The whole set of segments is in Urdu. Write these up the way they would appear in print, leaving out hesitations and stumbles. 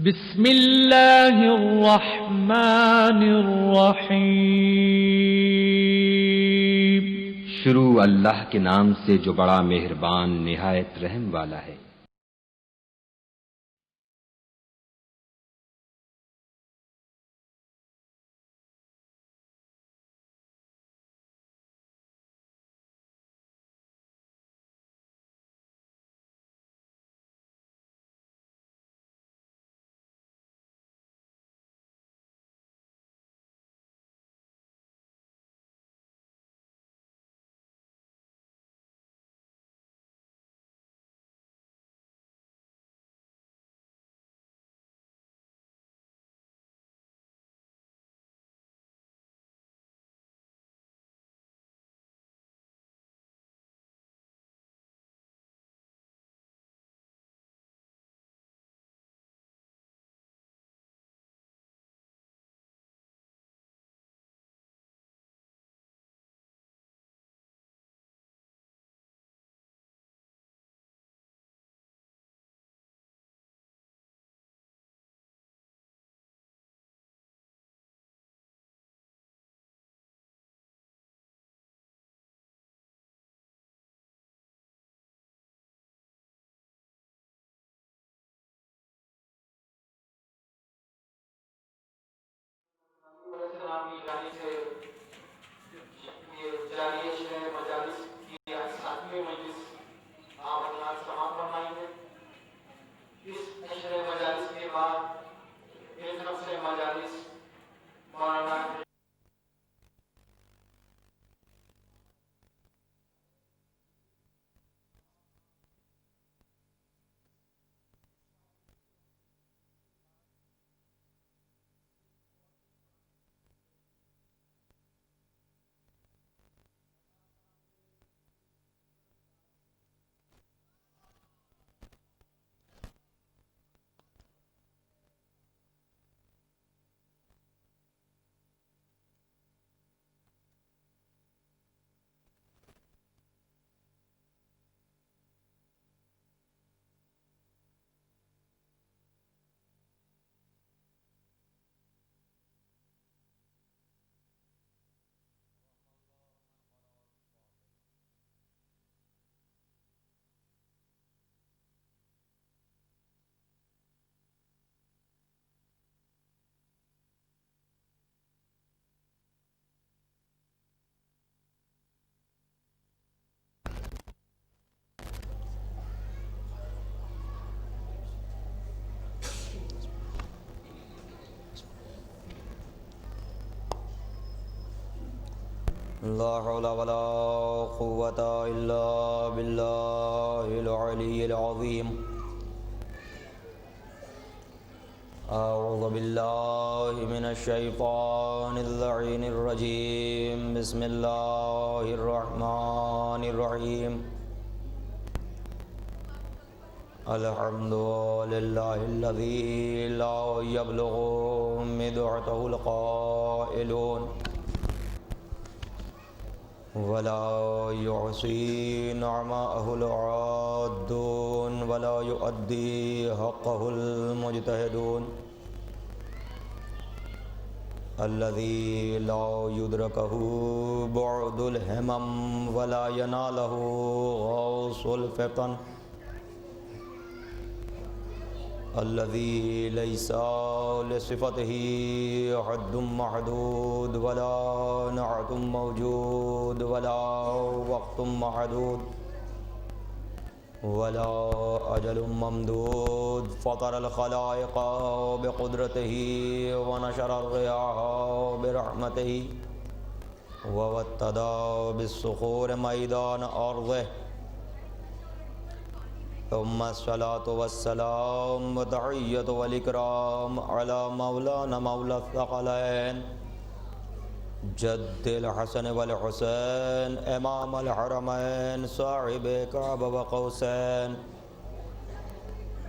بسم اللہ الرحمن الرحیم۔ شروع اللہ کے نام سے جو بڑا مہربان نہایت رحم والا ہے۔ لا حول ولا قوة إلا بالله العلي العظيم. أعوذ بالله من الشيطان اللعين الرجيم. بسم الله الرحمن الرحيم. الحمد لله الذي لا يبلغ مدحته القائلون ولا يعصي نعماءه العادون ولا يؤدي حقه المجتهدون الذي لا يدركه بعد الهمم ولا يناله غوص الفتن الذي ليس لصفته حد محدود ولا نعت موجود ولا وقت محدود ولا أجل ممدود. فطر الخلائق بقدرته ونشر الرياح برحمته ووتد بالصخور ميدان أرضه. ثم الصلاة والسلام والتحية والإكرام على مولانا مولى الثقلين جد الحسن والحسين إمام الحرمين صاحب كعب وقوسين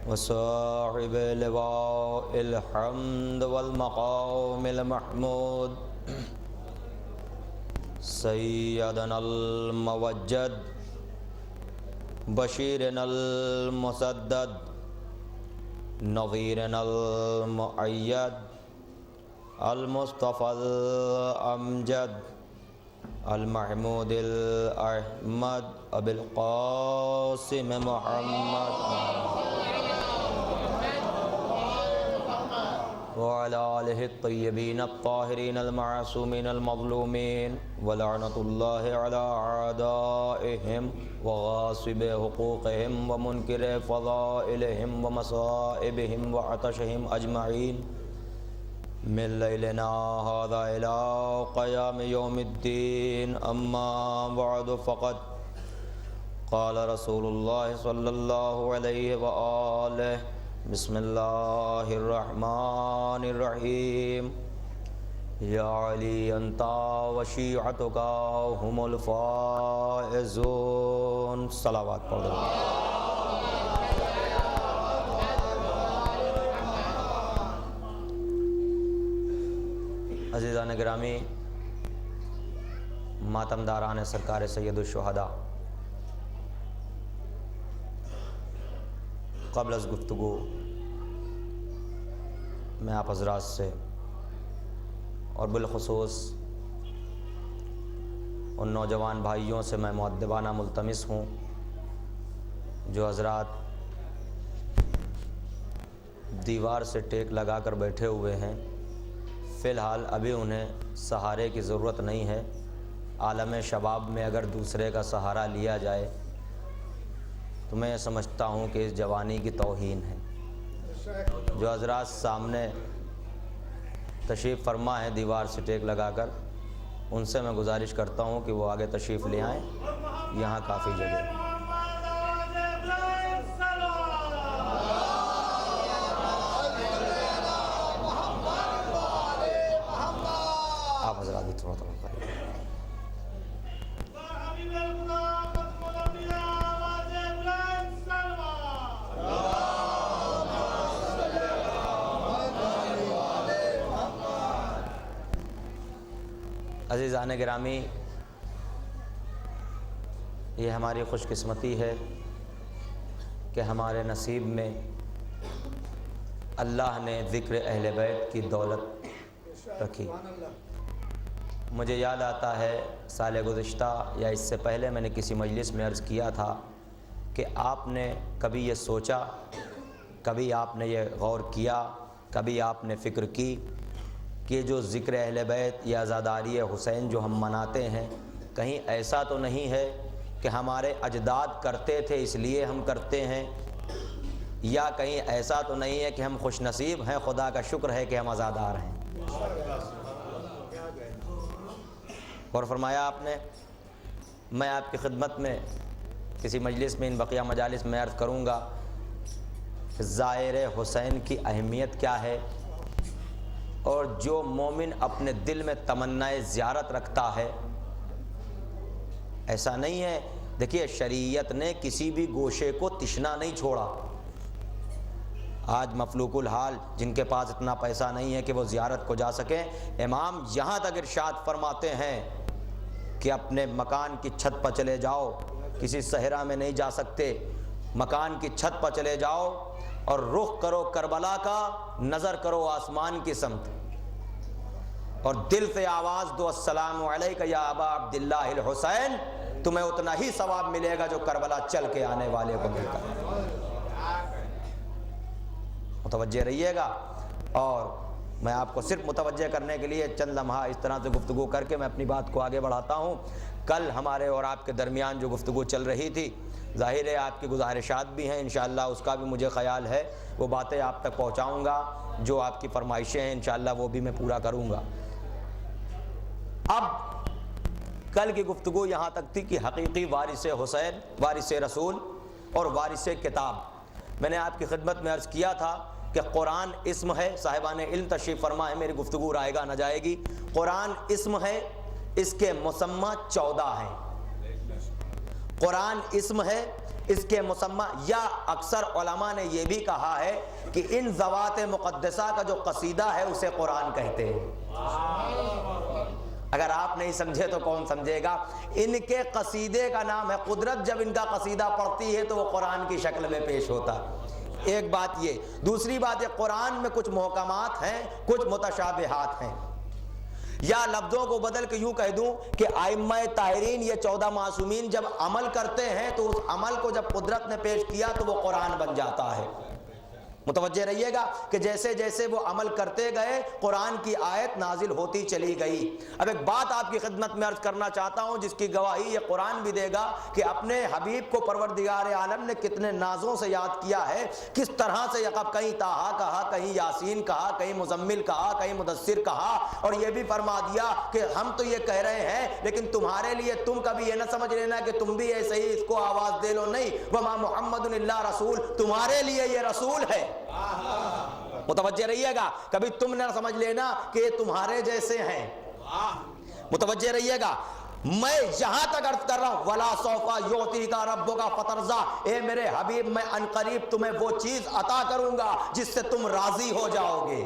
وصاحب لواء الحمد والمقام المحمود سيدنا الموجد بشیرنا المسدد نظيرنا المؤيد المصطفى الأمجد المحمود الأحمد أبي القاسم محمد وعلى آله الطيبين الطاهرين المعصومين المظلومين ولعنة الله على أعدائهم وغاصب حقوقهم ومنكر فضائلهم ومصائبهم وعطشهم أجمعين من ليلنا هذا إلى قيام يوم الدين. أما بعد فقد قال رسول الله صلى الله عليه وآله بسم الله الرحمن الرحيم يا علي أنت وشيعتك هم الفائزون. صلوات پڑھ دو. عزیزان گرامی، ماتم داران سرکار سید الشہداء، قبل از گفتگو میں آپ حضرات سے اور بالخصوص ان نوجوان بھائیوں سے میں مؤدبانہ ملتمس ہوں جو حضرات دیوار سے ٹیک لگا کر بیٹھے ہوئے ہیں. فی الحال ابھی انہیں سہارے کی ضرورت نہیں ہے. عالم شباب میں اگر دوسرے کا سہارا لیا جائے تو میں سمجھتا ہوں کہ اس جوانی کی توہین ہے. جو حضرات سامنے تشریف فرما ہے دیوار سے ٹیک لگا کر، ان سے میں گزارش کرتا ہوں کہ وہ آگے تشریف لے آئیں، یہاں کافی جگہ ہے. آپ حضرات بھی تھوڑا تھوڑا کریں. عزیزان گرامی، یہ ہماری خوش قسمتی ہے کہ ہمارے نصیب میں اللہ نے ذکر اہل بیت کی دولت رکھی. مجھے یاد آتا ہے سال گزشتہ یا اس سے پہلے میں نے کسی مجلس میں عرض کیا تھا کہ آپ نے کبھی یہ سوچا، کبھی آپ نے یہ غور کیا، کبھی آپ نے فکر کی کہ جو ذکر اہل بیت یا عزاداری حسین جو ہم مناتے ہیں، کہیں ایسا تو نہیں ہے کہ ہمارے اجداد کرتے تھے اس لیے ہم کرتے ہیں، یا کہیں ایسا تو نہیں ہے کہ ہم خوش نصیب ہیں، خدا کا شکر ہے کہ ہم عزادار ہیں. اور فرمایا آپ نے. میں آپ کی خدمت میں کسی مجلس میں ان بقیہ مجالس میں عرض کروں گا کہ زائر حسین کی اہمیت کیا ہے، اور جو مومن اپنے دل میں تمنائے زیارت رکھتا ہے، ایسا نہیں ہے. دیکھیے شریعت نے کسی بھی گوشے کو تشنا نہیں چھوڑا. آج مفلوق الحال جن کے پاس اتنا پیسہ نہیں ہے کہ وہ زیارت کو جا سکیں، امام یہاں تک ارشاد فرماتے ہیں کہ اپنے مکان کی چھت پر چلے جاؤ، کسی صحرا میں نہیں جا سکتے، مکان کی چھت پر چلے جاؤ اور رخ کرو کربلا کا، نظر کرو آسمان کی سمت، اور دل سے آواز دو السلام علیک یا ابا عبداللہ الحسین. تمہیں اتنا ہی ثواب ملے گا جو کربلا چل کے آنے والے کو ملتا ہے. متوجہ رہیے گا. اور میں آپ کو صرف متوجہ کرنے کے لیے چند لمحہ اس طرح سے گفتگو کر کے میں اپنی بات کو آگے بڑھاتا ہوں. کل ہمارے اور آپ کے درمیان جو گفتگو چل رہی تھی، ظاہر ہے آپ کی گزارشات بھی ہیں، انشاءاللہ اس کا بھی مجھے خیال ہے، وہ باتیں آپ تک پہنچاؤں گا. جو آپ کی فرمائشیں ہیں انشاءاللہ وہ بھی میں پورا کروں گا. اب کل کی گفتگو یہاں تک تھی کہ حقیقی وارث حسین، وارث رسول اور وارث کتاب. میں نے آپ کی خدمت میں عرض کیا تھا کہ قرآن اسم ہے. صاحبان علم تشریف فرما ہے، میری گفتگو رائے گا نہ جائے گی. قرآن اسم ہے، اس کے مسمى 14 ہیں. قرآن اسم ہے، اس کے مسمى، یا اکثر علماء نے یہ بھی کہا ہے کہ ان ذوات مقدسہ کا جو قصیدہ ہے اسے قرآن کہتے ہیں. اگر آپ نہیں سمجھے تو کون سمجھے گا. ان کے قصیدے کا نام ہے قدرت. جب ان کا قصیدہ پڑھتی ہے تو وہ قرآن کی شکل میں پیش ہوتا ہے. ایک بات یہ. دوسری بات یہ قرآن میں کچھ محکمات ہیں, کچھ متشابہات ہیں. یا لفظوں کو بدل کے یوں کہہ دوں کہ ائمہ طاہرین یہ 14 معصومین جب عمل کرتے ہیں تو اس عمل کو جب قدرت نے پیش کیا تو وہ قرآن بن جاتا ہے. متوجہ رہیے گا کہ جیسے جیسے وہ عمل کرتے گئے قرآن کی آیت نازل ہوتی چلی گئی. اب ایک بات آپ کی خدمت میں عرض کرنا چاہتا ہوں جس کی گواہی یہ قرآن بھی دے گا کہ اپنے حبیب کو پروردگار عالم نے کتنے نازوں سے یاد کیا ہے, کس طرح سے کہیں طٰہٰ کہا, کہیں یاسین کہا, کہیں مزمل کہا, کہیں مدثر کہا, اور یہ بھی فرما دیا کہ ہم تو یہ کہہ رہے ہیں لیکن تمہارے لیے تم کبھی یہ نہ سمجھ لینا کہ تم بھی ایسے ہی اس کو آواز دے لو. نہیں, وما محمد الا رسول, تمہارے لیے یہ رسول ہے. متوجہ رہیے گا, کبھی تم نہ سمجھ لینا کہ یہ تمہارے جیسے ہیں. متوجہ رہیے گا. میں یہاں تک عرض کر رہا ہوں وَلَا سَوْفَ يُعْطِيكَ رَبُّكَ فَتَرْضَىٰ, اے میرے حبیب میں عنقریب تمہیں وہ چیز عطا کروں گا جس سے تم راضی ہو جاؤ گے.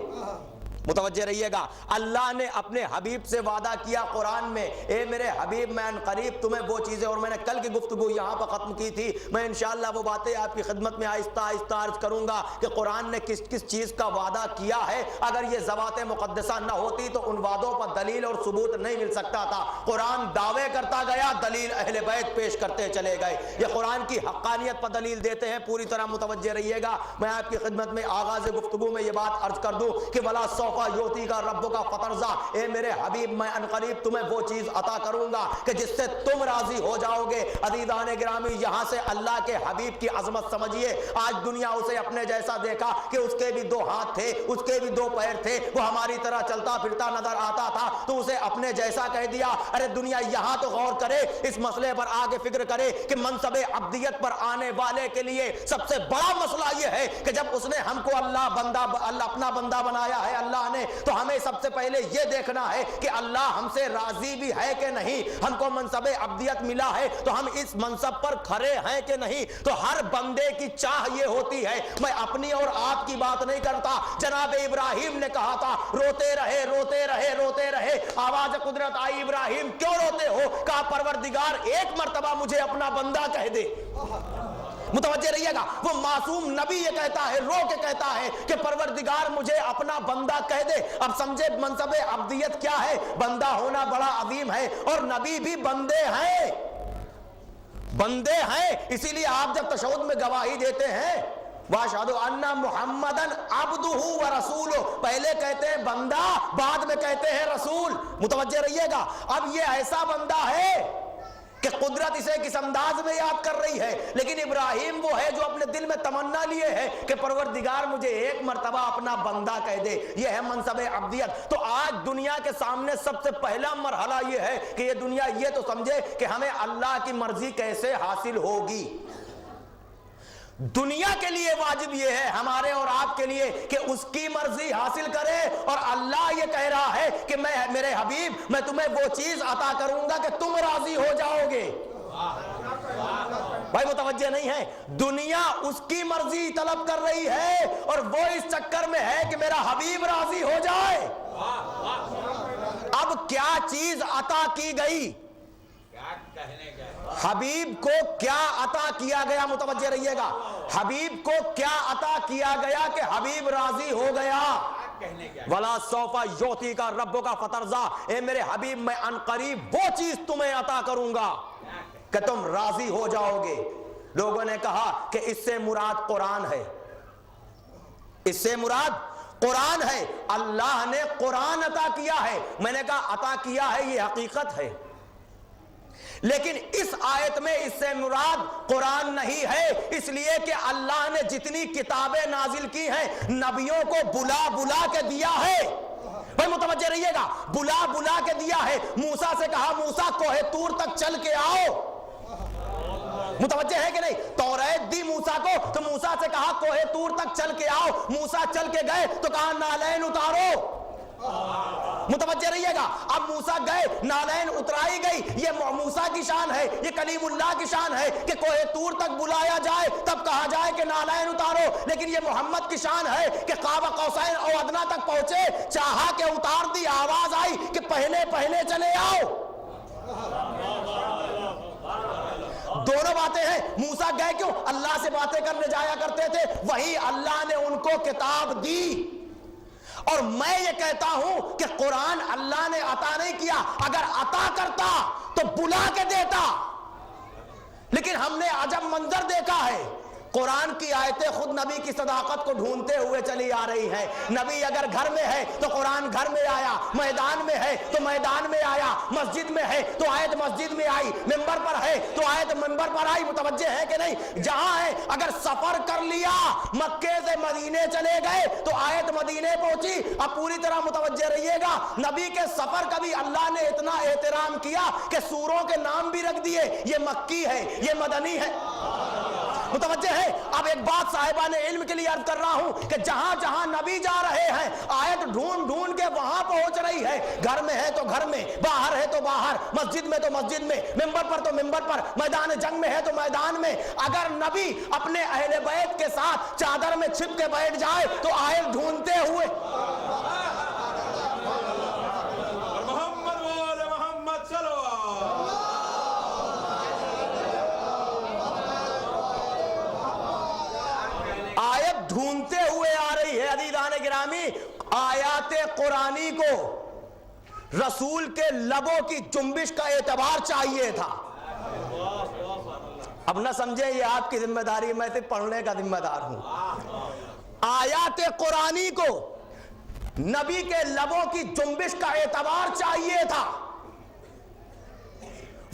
متوجہ رہیے گا. اللہ نے اپنے حبیب سے وعدہ کیا قرآن میں, اے میرے حبیب میں عنقریب تمہیں وہ چیزیں, اور میں نے کل کی گفتگو یہاں پر ختم کی تھی, میں انشاءاللہ وہ باتیں آپ کی خدمت میں آہستہ آہستہ عرض کروں گا کہ قرآن نے کس کس چیز کا وعدہ کیا ہے. اگر یہ ذوات مقدسہ نہ ہوتی تو ان وعدوں پر دلیل اور ثبوت نہیں مل سکتا تھا. قرآن دعوے کرتا گیا, دلیل اہل بیت پیش کرتے چلے گئے. یہ قرآن کی حقانیت پر دلیل دیتے ہیں. پوری طرح متوجہ رہیے گا. میں آپ کی خدمت میں آغاز گفتگو میں یہ بات عرض کر دوں کہ ولا یوتی کا رب کا فترزا, اے میرے حبیب میں عنقریب تمہیں وہ چیز عطا کروں گا کہ جس سے تم راضی ہو جاؤ گے. عزیزان گرامی, یہاں سے اللہ کے حبیب کی عظمت سمجھیے. آج دنیا اسے اپنے جیسا دیکھا کہ اس کے بھی 2 ہاتھ تھے, اس کے بھی 2 پیر تھے, وہ ہماری طرح چلتا پھرتا نظر آتا تھا تو اسے اپنے جیسا کہہ دیا. ارے دنیا یہاں تو غور کرے, اس مسئلے پر آگے فکر کرے کہ منصب عبدیت پر آنے والے کے لیے سب سے بڑا مسئلہ یہ ہے کہ جب اس نے ہم کو اللہ اپنا بندہ بنایا ہے اللہ نے, تو ہمیں سب سے پہلے یہ دیکھنا ہے کہ اللہ ہم سے راضی بھی ہے کہ نہیں. ہم کو منصب عبدیت ملا ہے تو ہم اس منصب پر کھڑے ہیں کہ نہیں. تو ہر بندے کی چاہ یہ ہوتی ہے, میں اپنی اور آپ کی بات نہیں کرتا, جناب ابراہیم نے کہا تھا روتے رہے روتے رہے روتے رہے, آواز قدرت آئی, ابراہیم کیوں روتے ہو؟ کہا پروردگار ایک مرتبہ مجھے اپنا بندہ کہہ دے. متوجہ رہیے گا, وہ معصوم نبی یہ کہتا ہے, رو کے کہتا ہے کہ پروردگار مجھے اپنا بندہ کہہ دے. اب سمجھے منصب عبدیت کیا ہے. بندہ ہونا بڑا عظیم ہے, اور نبی بھی بندے ہیں, بندے ہیں. اسی لیے آپ جب تشہد میں گواہی دیتے ہیں وَأَشْهَدُ أَنَّ مُحَمَّدًا عَبْدُهُ وَرَسُولُهُ, پہلے کہتے ہیں بندہ, بعد میں کہتے ہیں رسول. متوجہ رہیے گا. اب یہ ایسا بندہ ہے کہ قدرت اسے کس انداز میں یاد کر رہی ہے, لیکن ابراہیم وہ ہے جو اپنے دل میں تمنا لیے ہے کہ پروردگار مجھے ایک مرتبہ اپنا بندہ کہہ دے. یہ ہے منصب عبدیت. تو آج دنیا کے سامنے سب سے پہلا مرحلہ یہ ہے کہ یہ دنیا یہ تو سمجھے کہ ہمیں اللہ کی مرضی کیسے حاصل ہوگی. دنیا کے لیے واجب یہ ہے ہمارے اور آپ کے لیے کہ اس کی مرضی حاصل کرے, اور اللہ یہ کہہ رہا ہے کہ میں میرے حبیب میں تمہیں وہ چیز عطا کروں گا کہ تم راضی ہو جاؤ گے. بھائی متوجہ نہیں ہے, دنیا اس کی مرضی طلب کر رہی ہے اور وہ اس چکر میں ہے کہ میرا حبیب راضی ہو جائے. اب کیا چیز عطا کی گئی؟ حبیب کو کیا عطا کیا گیا؟ متوجہ رہیے گا. حبیب کو کیا عطا کیا گیا کہ حبیب راضی ہو گیا؟ وَلَا سَوْفَ يُعْطِيكَ رَبُّكَ فَتَرْضَىٰ, اے میرے حبیب میں عنقریب وہ چیز تمہیں عطا کروں گا کہ تم راضی ہو جاؤ گے. لوگوں نے کہا کہ اس سے مراد قرآن ہے, اس سے مراد قرآن ہے. اللہ نے قرآن عطا کیا ہے. میں نے کہا عطا کیا ہے یہ حقیقت ہے, لیکن اس آیت میں اس سے مراد قرآن نہیں ہے, اس لیے کہ اللہ نے جتنی کتابیں نازل کی ہیں نبیوں کو بلا بلا کے دیا ہے. بھائی متوجہ رہیے گا, بلا بلا کے دیا ہے. موسیٰ سے کہا موسیٰ کوہ طور تک چل کے آؤ. متوجہ ہے کہ نہیں؟ توریت دی موسیٰ کو, تو موسیٰ سے کہا کوہ طور تک چل کے آؤ. موسیٰ چل کے گئے تو کہا نالین اتارو. متوجہ رہیے گا. اب موسیٰ گئے, نالین اترائی گئی. یہ موسیٰ کی شان ہے, یہ کلیم اللہ کی شان ہے کہ کوہ طور تک بلایا جائے تب کہا جائے کہ نالین اتارو. لیکن یہ محمد کی شان ہے کہ قاب قوسین او ادنا تک پہنچے, چاہا کہ اتار دی, آواز آئی کہ پہلے پہلے چلے آؤ. 2 دونوں باتیں ہیں. موسیٰ گئے کیوں؟ اللہ سے باتیں کرنے جایا کرتے تھے, وہی اللہ نے ان کو کتاب دی. اور میں یہ کہتا ہوں کہ قرآن اللہ نے عطا نہیں کیا, اگر عطا کرتا تو بلا کے دیتا. لیکن ہم نے عجب منظر دیکھا ہے, قرآن کی آیتیں خود نبی کی صداقت کو ڈھونڈتے ہوئے چلی آ رہی ہیں. نبی اگر گھر میں ہے تو قرآن گھر میں آیا, میدان میں ہے تو میدان میں آیا, مسجد میں ہے تو آیت مسجد میں آئی, ممبر پر ہے تو آیت ممبر پر آئی. متوجہ ہے کہ نہیں؟ جہاں ہے, اگر سفر کر لیا, مکے سے مدینے چلے گئے تو آیت مدینے پہنچی. اب پوری طرح متوجہ رہیے گا, نبی کے سفر کا بھی اللہ نے اتنا احترام کیا کہ سوروں کے نام بھی رکھ دیے, یہ مکی ہے, یہ مدنی ہے. متوجہ ہے؟ اب ایک بات صاحبان علم کے لیے عرض کر رہا ہوں کہ جہاں جہاں نبی جا رہے ہیں, آیت ڈھونڈ ڈھونڈ کے وہاں پہنچ رہی ہے. گھر میں ہے تو گھر میں, باہر ہے تو باہر, مسجد میں تو مسجد میں, ممبر پر تو ممبر پر, میدان جنگ میں ہے تو میدان میں. اگر نبی اپنے اہل بیت کے ساتھ چادر میں چھپ کے بیٹھ جائے تو آیت ڈھونڈتے ہوئے ڈھونڈتے ہوئے آ رہی ہے. عزیزان گرامی, آیات قرآنی کو رسول کے لبوں کی جنبش کا اعتبار چاہیے تھا. اب نہ سمجھیں یہ آپ کی ذمہ داری, میں صرف پڑھنے کا ذمہ دار ہوں. آیات قرآنی کو نبی کے لبوں کی جنبش کا اعتبار چاہیے تھا,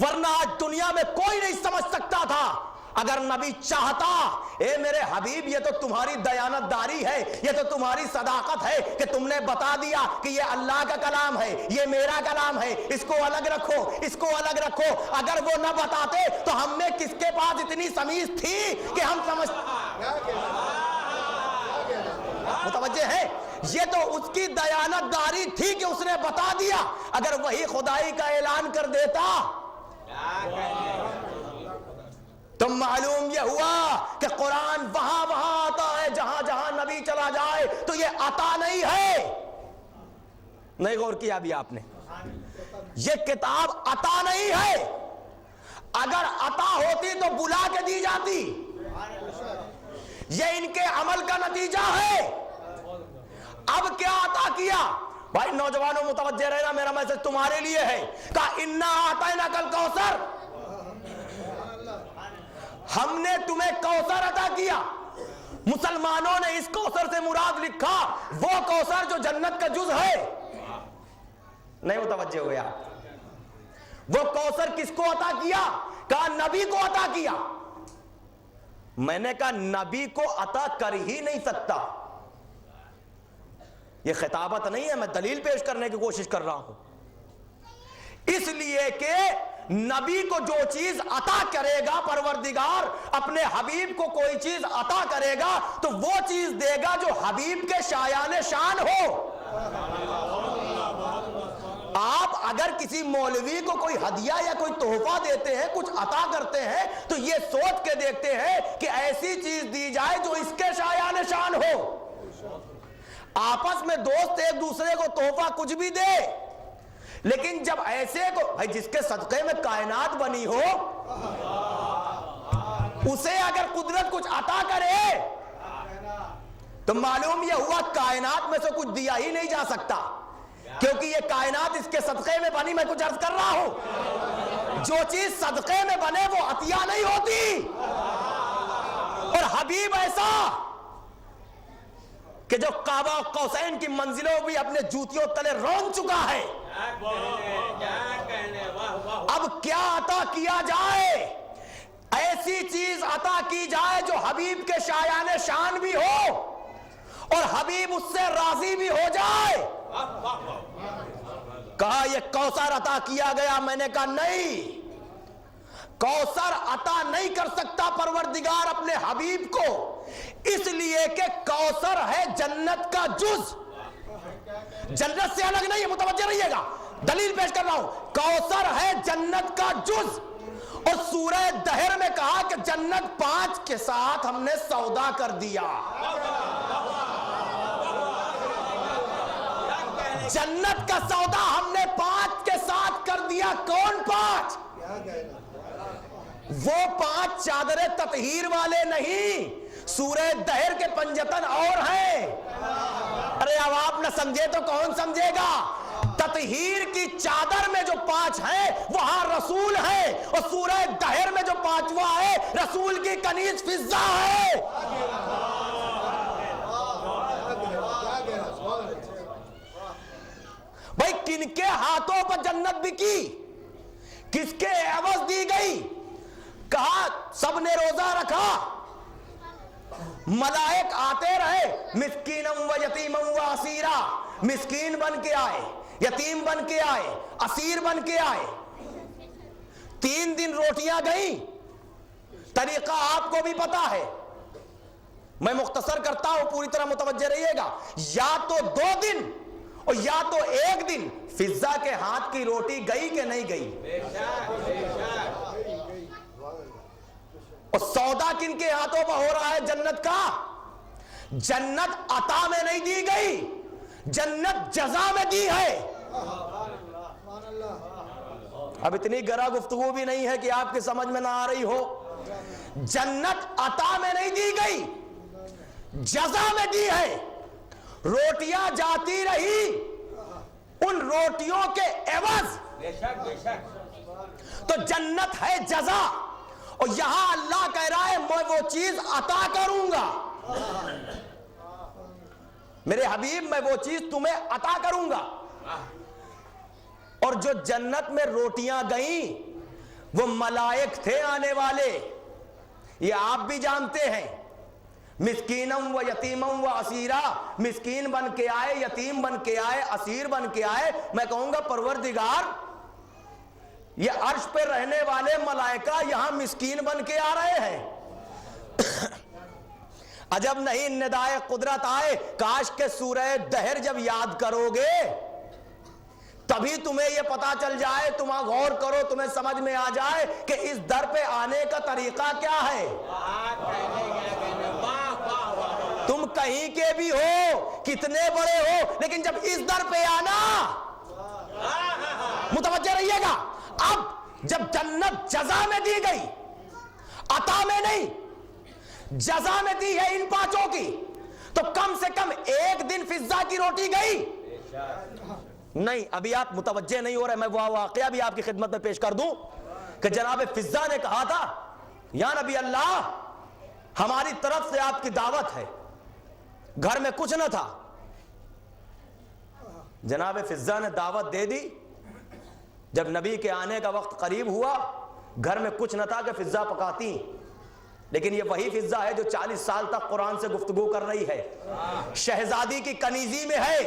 ورنہ آج دنیا میں کوئی نہیں سمجھ سکتا تھا. اگر نبی چاہتا, اے میرے حبیب یہ تو تمہاری دیانت داری ہے, یہ تو تمہاری صداقت ہے کہ تم نے بتا دیا کہ یہ اللہ کا کلام ہے, یہ میرا کلام ہے, اس کو الگ رکھو, اس کو الگ رکھو. اگر وہ نہ بتاتے تو ہم نے کس کے پاس اتنی تمیز تھی کہ ہم سمجھ. متوجہ ہے؟ یہ تو اس کی دیانت داری تھی کہ اس نے بتا دیا. اگر وہی خدائی کا اعلان کر دیتا تو معلوم یہ ہوا کہ قرآن وہاں وہاں آتا ہے جہاں جہاں نبی چلا جائے, تو یہ عطا نہیں ہے. نہیں غور کیا ابھی آپ نے؟ یہ کتاب عطا نہیں ہے. اگر عطا ہوتی تو بلا کے دی جاتی. یہ ان کے عمل کا نتیجہ ہے. اب کیا عطا کیا؟ بھائی نوجوانوں متوجہ رہنا, میرا میسج تمہارے لیے ہے. کہا انا اعطینا کل کوثر, ہم نے تمہیں کوثر عطا کیا. مسلمانوں نے اس کوثر سے مراد لکھا وہ کوثر جو جنت کا جز ہے. نہیں متوجہ ہوئے آپ؟ وہ کوثر کس کو عطا کیا؟ کہا نبی کو عطا کیا. میں نے کہا نبی کو عطا کر ہی نہیں سکتا. یہ خطابت نہیں ہے, میں دلیل پیش کرنے کی کوشش کر رہا ہوں. اس لیے کہ نبی کو جو چیز عطا کرے گا پروردگار, اپنے حبیب کو کوئی چیز عطا کرے گا تو وہ چیز دے گا جو حبیب کے شایان شان ہو. آپ اگر کسی مولوی کو کوئی ہدیہ یا کوئی تحفہ دیتے ہیں, کچھ عطا کرتے ہیں, تو یہ سوچ کے دیکھتے ہیں کہ ایسی چیز دی جائے جو اس کے شایان شان ہو. آپس میں دوست ایک دوسرے کو تحفہ کچھ بھی دے, لیکن جب ایسے کو, بھائی جس کے صدقے میں کائنات بنی ہو اسے اگر قدرت کچھ عطا کرے تو معلوم یہ ہوا کائنات میں سے کچھ دیا ہی نہیں جا سکتا, کیونکہ یہ کائنات اس کے صدقے میں بنی. میں کچھ عرض کر رہا ہوں, جو چیز صدقے میں بنے وہ عطیہ نہیں ہوتی. اور حبیب ایسا کہ جو کعبہ قوسین کی منزلوں بھی اپنے جوتیوں تلے رون چکا ہے. اب کیا عطا کیا جائے؟ ایسی چیز عطا کی جائے جو حبیب کے شایان شان بھی ہو اور حبیب اس سے راضی بھی ہو جائے. کہا یہ کوثر عطا کیا گیا. میں نے کہا نہیں, کوثر عطا نہیں کر سکتا پروردگار اپنے حبیب کو, اس لیے کہ کوثر ہے جنت کا جز, جنت سے الگ نہیں ہے. متوجہ رہیے گا, دلیل پیش کر رہا ہوں. کوثر ہے جنت کا جز, اور سورہ دہر میں کہا کہ جنت 5 کے ساتھ ہم نے سودا کر دیا. جنت کا سودا ہم نے 5 کے ساتھ کر دیا. کون 5؟ وہ 5 چادریں تطہیر والے نہیں، سورہ دہر کے پنجتن اور ہیں۔ ارے اب آپ نہ سمجھے تو کون سمجھے گا؟ تطہیر کی چادر میں جو 5 ہیں وہاں رسول ہے، اور سورہ دہر میں جو 5واں ہے رسول کی کنیز فضہ ہے۔ بھائی کن کے ہاتھوں پر جنت بکی، کس کے عوض دی گئی؟ کہا سب نے روزہ رکھا، ملائک آتے رہے، مسکینم و یتیمم و اسیرا، مسکین بن کے آئے، یتیم بن کے آئے، اسیر بن کے آئے۔ 3 دن روٹیاں گئیں، طریقہ آپ کو بھی پتا ہے، میں مختصر کرتا ہوں، پوری طرح متوجہ رہیے گا۔ یا تو 2 دن اور یا تو 1 دن فضہ کے ہاتھ کی روٹی گئی کہ نہیں گئی؟ اور سودا کن کے ہاتھوں پر ہو رہا ہے جنت کا؟ جنت عطا میں نہیں دی گئی، جنت جزا میں دی ہے۔ اب اتنی گرا گفتگو بھی نہیں ہے کہ آپ کی سمجھ میں نہ آ رہی ہو۔ جنت عطا میں نہیں دی گئی، جزا میں دی ہے۔ روٹیاں جاتی رہی، ان روٹیوں کے عوض تو جنت ہے جزا، اور یہاں اللہ کہہ رہا ہے میں وہ چیز عطا کروں گا، میرے حبیب میں وہ چیز تمہیں عطا کروں گا۔ اور جو جنت میں روٹیاں گئیں وہ ملائک تھے آنے والے، یہ آپ بھی جانتے ہیں۔ مسکینم و یتیمم و اسیرا، مسکین بن کے آئے، یتیم بن کے آئے، اسیر بن کے آئے۔ میں کہوں گا پروردگار یہ عرش پہ رہنے والے ملائکہ یہاں مسکین بن کے آ رہے ہیں۔ عجب نہیں ندائے قدرت آئے، کاش کہ سورہ دہر جب یاد کرو گے تبھی تمہیں یہ پتا چل جائے، تم غور کرو، تمہیں سمجھ میں آ جائے کہ اس در پہ آنے کا طریقہ کیا ہے۔ تم کہیں کے بھی ہو، کتنے بڑے ہو، لیکن جب اس در پہ آنا، متوجہ رہیے گا۔ اب جب جنت جزا میں دی گئی، عطا میں نہیں، جزا میں دی ہے ان 5 کی، تو کم سے کم 1 دن فضہ کی روٹی گئی نہیں۔ ابھی آپ متوجہ نہیں ہو رہے، میں وہ واقعہ بھی آپ کی خدمت میں پیش کر دوں کہ جناب فضہ نے کہا تھا یا نبی اللہ ہماری طرف سے آپ کی دعوت ہے، گھر میں کچھ نہ تھا۔ جناب فضہ نے دعوت دے دی، جب نبی کے آنے کا وقت قریب ہوا، گھر میں کچھ نہ تھا کہ فضہ پکاتی، لیکن یہ وہی فضہ ہے جو 40 سال تک قرآن سے گفتگو کر رہی ہے، شہزادی کی کنیزی میں ہے۔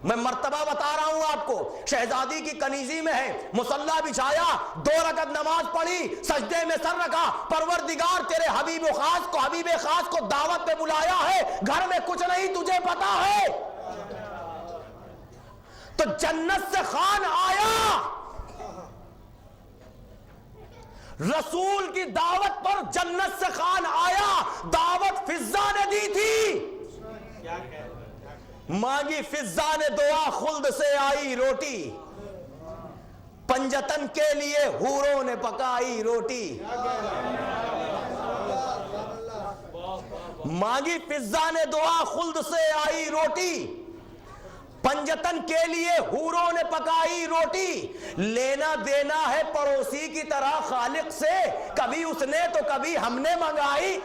میں مرتبہ بتا رہا ہوں آپ کو، شہزادی کی کنیزی میں ہے، مصلی بچھایا، 2 رکعت نماز پڑھی، سجدے میں سر رکھا، پروردگار تیرے حبیب خاص کو دعوت پہ بلایا ہے، گھر میں کچھ نہیں، تجھے پتا ہے۔ تو جنت سے خوان آیا، رسول کی دعوت پر جنت سے خوان آیا، دعوت فضہ نے دی تھی، مانگی فضہ نے دعا، خلد سے آئی روٹی، پنجتن کے لیے حوروں نے پکائی روٹی۔ مانگی فضہ نے دعا، خلد سے آئی روٹی، پنجتن کے لیے حوروں نے پکائی روٹی۔ لینا دینا ہے پڑوسی کی طرح خالق سے، کبھی اس نے تو کبھی ہم نے منگائی۔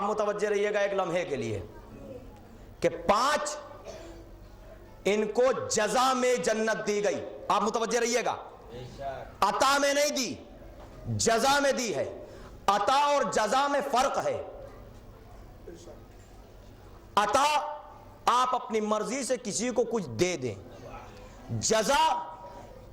متوجہ رہیے گا ایک لمحے کے لیے کہ 5 ان کو جزا میں جنت دی گئی۔ آپ متوجہ رہیے گا، عطا میں نہیں دی، جزا میں دی ہے۔ عطا اور جزا میں فرق ہے۔ عطا آپ اپنی مرضی سے کسی کو کچھ دے دیں، جزا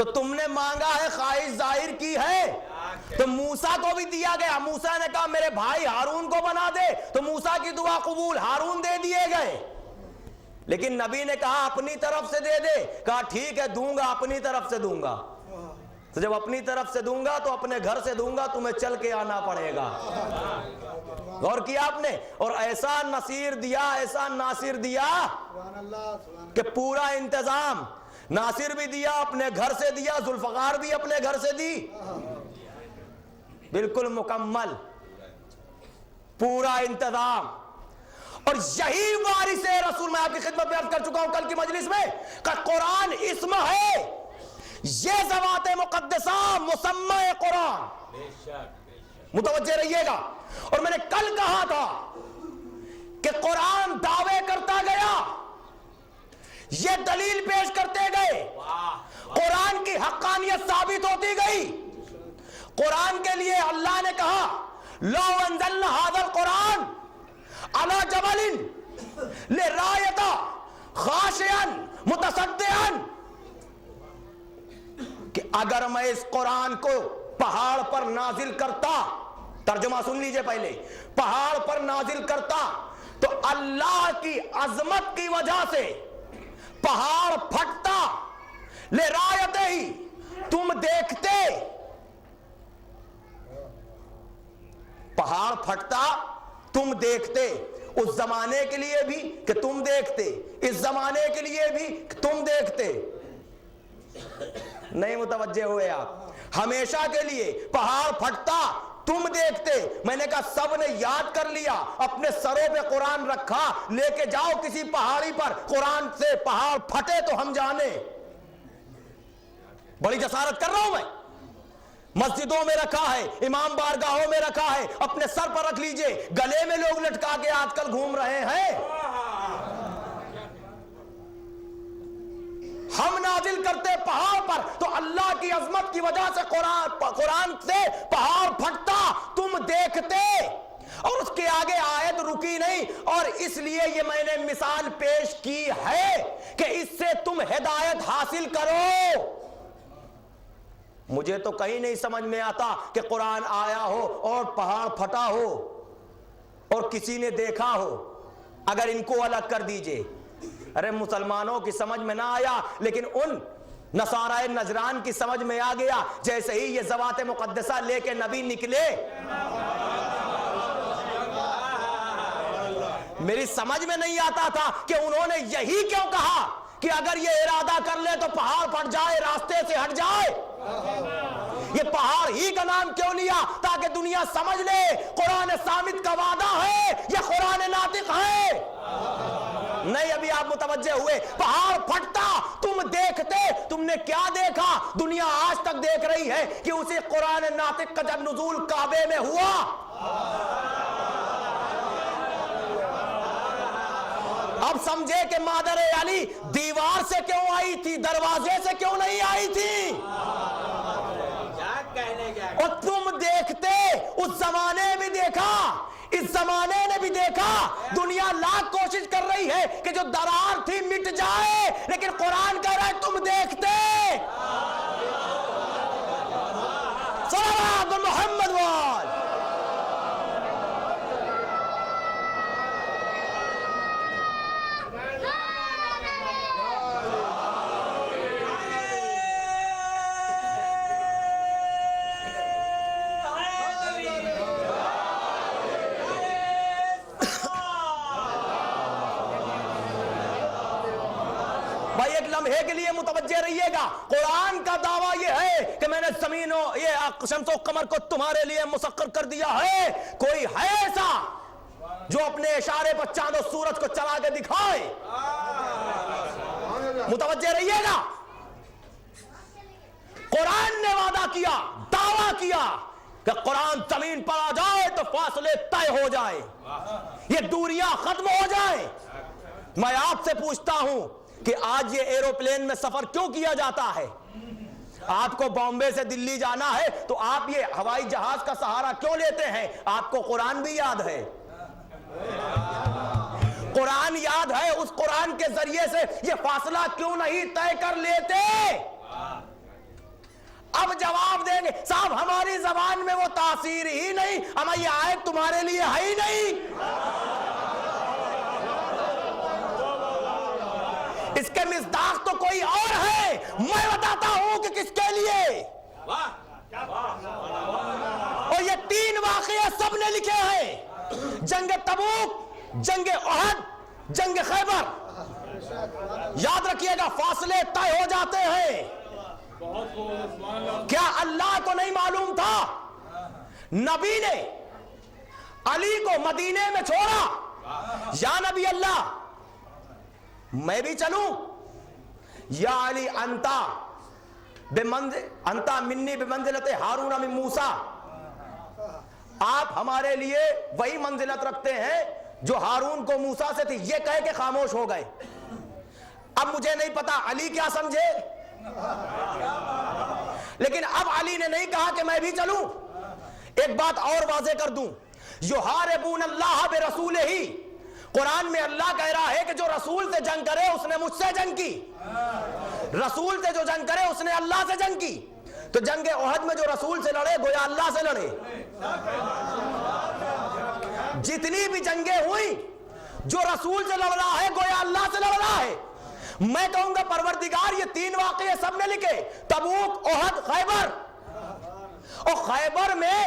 تو تم نے مانگا ہے، خواہش ظاہر کی ہے، تو موسیٰ کو بھی دیا گیا۔ موسیٰ نے کہا میرے بھائی ہارون کو بنا دے، تو موسیٰ کی دعا قبول، ہارون دے دیے گئے۔ لیکن نبی نے کہا اپنی طرف سے دے دے، کہا ٹھیک ہے دوں گا، اپنی طرف سے دوں گا۔ تو جب اپنی طرف سے دوں گا تو اپنے گھر سے دوں گا، تمہیں چل کے آنا پڑے گا۔ غور کیا آپ نے؟ اور ایسا نصیر دیا، ایسا ناصر دیا کہ پورا انتظام، ناصر بھی دیا، اپنے گھر سے دیا، ذوالفقار بھی اپنے گھر سے دی، بالکل مکمل پورا انتظام۔ اور یہی وارث رسول، میں آپ کی خدمت میں عرض کر چکا ہوں کل کی مجلس میں، کہ قرآن اسم ہے، یہ ذوات مقدسہ مسمى قرآن، متوجہ رہیے گا۔ اور میں نے کل کہا تھا کہ قرآن دعوے کرتا گیا، یہ دلیل پیش کرتے گئے، قرآن کی حقانیت ثابت ہوتی گئی۔ قرآن کے لیے اللہ نے کہا لو انزلنا هذا القرآن على جبل لرأيته خاشعا متصدعا، کہ اگر میں اس قرآن کو پہاڑ پر نازل کرتا، ترجمہ سن لیجئے پہلے، پہاڑ پر نازل کرتا تو اللہ کی عظمت کی وجہ سے پہاڑ پھٹتا، لرایتے ہی تم دیکھتے، پہاڑ پھٹتا تم دیکھتے، اس زمانے کے لیے بھی کہ تم دیکھتے، اس زمانے کے لیے بھی کہ تم دیکھتے۔ نہیں متوجہ ہوئے آپ؟ ہمیشہ کے لیے پہاڑ پھٹتا تم دیکھتے۔ میں نے کہا سب نے یاد کر لیا، اپنے سروں پہ قرآن رکھا، لے کے جاؤ کسی پہاڑی پر، قرآن سے پہاڑ پھٹے تو ہم جانے۔ بڑی جسارت کر رہا ہوں میں، مسجدوں میں رکھا ہے، امام بارگاہوں میں رکھا ہے، اپنے سر پر رکھ لیجئے، گلے میں لوگ لٹکا کے آج کل گھوم رہے ہیں۔ ہم نازل کرتے پہاڑ پر تو اللہ کی عظمت کی وجہ سے قرآن سے پہاڑ پھٹتا تم دیکھتے، اور اس کے آگے آیت رکی نہیں، اور اس لیے یہ میں نے مثال پیش کی ہے کہ اس سے تم ہدایت حاصل کرو۔ مجھے تو کہیں نہیں سمجھ میں آتا کہ قرآن آیا ہو اور پہاڑ پھٹا ہو اور کسی نے دیکھا ہو۔ اگر ان کو الگ کر دیجئے، ارے مسلمانوں کی سمجھ میں نہ آیا، لیکن ان نصارى نجران کی سمجھ میں آ گیا۔ جیسے ہی یہ ذوات مقدسہ لے کے نبی نکلے، میری سمجھ میں نہیں آتا تھا کہ انہوں نے یہی کیوں کہا کہ اگر یہ ارادہ کر لے تو پہاڑ پھٹ جائے، راستے سے ہٹ جائے۔ یہ پہاڑ ہی کا نام کیوں لیا؟ تاکہ دنیا سمجھ لے قرآن صامت کا وعدہ ہے، یہ قرآن ناطق ہے۔ نہیں ابھی آپ متوجہ ہوئے؟ پہاڑ پھٹتا تم دیکھتے، تم نے کیا دیکھا؟ دنیا آج تک دیکھ رہی ہے کہ اسی قرآن ناطق کا جب نزول کعبے میں ہوا، اب سمجھے کہ مادر علی دیوار سے کیوں آئی تھی، دروازے سے کیوں نہیں آئی تھی؟ اور تم دیکھتے، اس زمانے بھی دیکھا، اس زمانے نے بھی دیکھا، دنیا لاکھ کوشش کر رہی ہے کہ جو درار تھی مٹ جائے، لیکن قرآن کہہ رہا ہے تم دیکھتے۔ صلوات محمد وال۔ لمحے کے لیے متوجہ رہیے گا، قرآن کا دعویٰ یہ ہے کہ میں نے زمین و یہ شمس و قمر کو تمہارے لیے مسخر کر دیا ہے۔ کوئی ہے ایسا جو اپنے اشارے پر چاند و سورج کو چلا کے دکھائے؟ متوجہ رہیے گا، قرآن نے وعدہ کیا، دعویٰ کیا کہ قرآن زمین پر آ جائے تو فاصلے طے ہو جائے، یہ دوریاں ختم ہو جائیں۔ میں آپ سے پوچھتا ہوں کہ آج یہ ایروپلین میں سفر کیوں کیا جاتا ہے؟ آپ کو بامبے سے دلی جانا ہے تو آپ یہ ہوائی جہاز کا سہارا کیوں لیتے ہیں؟ آپ کو قرآن بھی یاد ہے، قرآن یاد ہے، اس قرآن کے ذریعے سے یہ فاصلہ کیوں نہیں طے کر لیتے؟ اب جواب دیں گے صاحب ہماری زبان میں وہ تاثیر ہی نہیں، ہمیں یہ آیت تمہارے لیے ہے ہی نہیں۔ اس کے مصداق تو کوئی اور ہے، میں بتاتا ہوں کہ کس کے لیے۔ اور یہ 3 واقعے سب نے لکھے ہیں، جنگ تبوک، جنگ احد، جنگ خیبر۔ یاد رکھیے گا فاصلے طے ہو جاتے ہیں۔ کیا اللہ کو نہیں معلوم تھا؟ نبی نے علی کو مدینے میں چھوڑا، یا نبی اللہ میں بھی چلوں؟ یا علی انتا منی بمنزلت ہارون من موسیٰ، آپ ہمارے لیے وہی منزلت رکھتے ہیں جو ہارون کو موسیٰ سے تھی۔ یہ کہہ کے خاموش ہو گئے۔ اب مجھے نہیں پتا علی کیا سمجھے، لیکن اب علی نے نہیں کہا کہ میں بھی چلوں۔ ایک بات اور واضح کر دوں، یحاربون اللہ برسولہ، قرآن میں اللہ کہہ رہا ہے کہ جو رسول سے جنگ کرے اس نے مجھ سے جنگ کی، رسول سے جو جنگ کرے اس نے اللہ سے جنگ کی۔ تو جنگ احد میں جو رسول سے لڑے گویا اللہ سے لڑے۔ جتنی بھی جنگیں ہوئی جو رسول سے لڑ رہا ہے گویا اللہ سے لڑ رہا ہے۔ میں کہوں گا پروردگار یہ 3 واقعے سب نے لکھے، تبوک، احد، خیبر۔ اور خیبر میں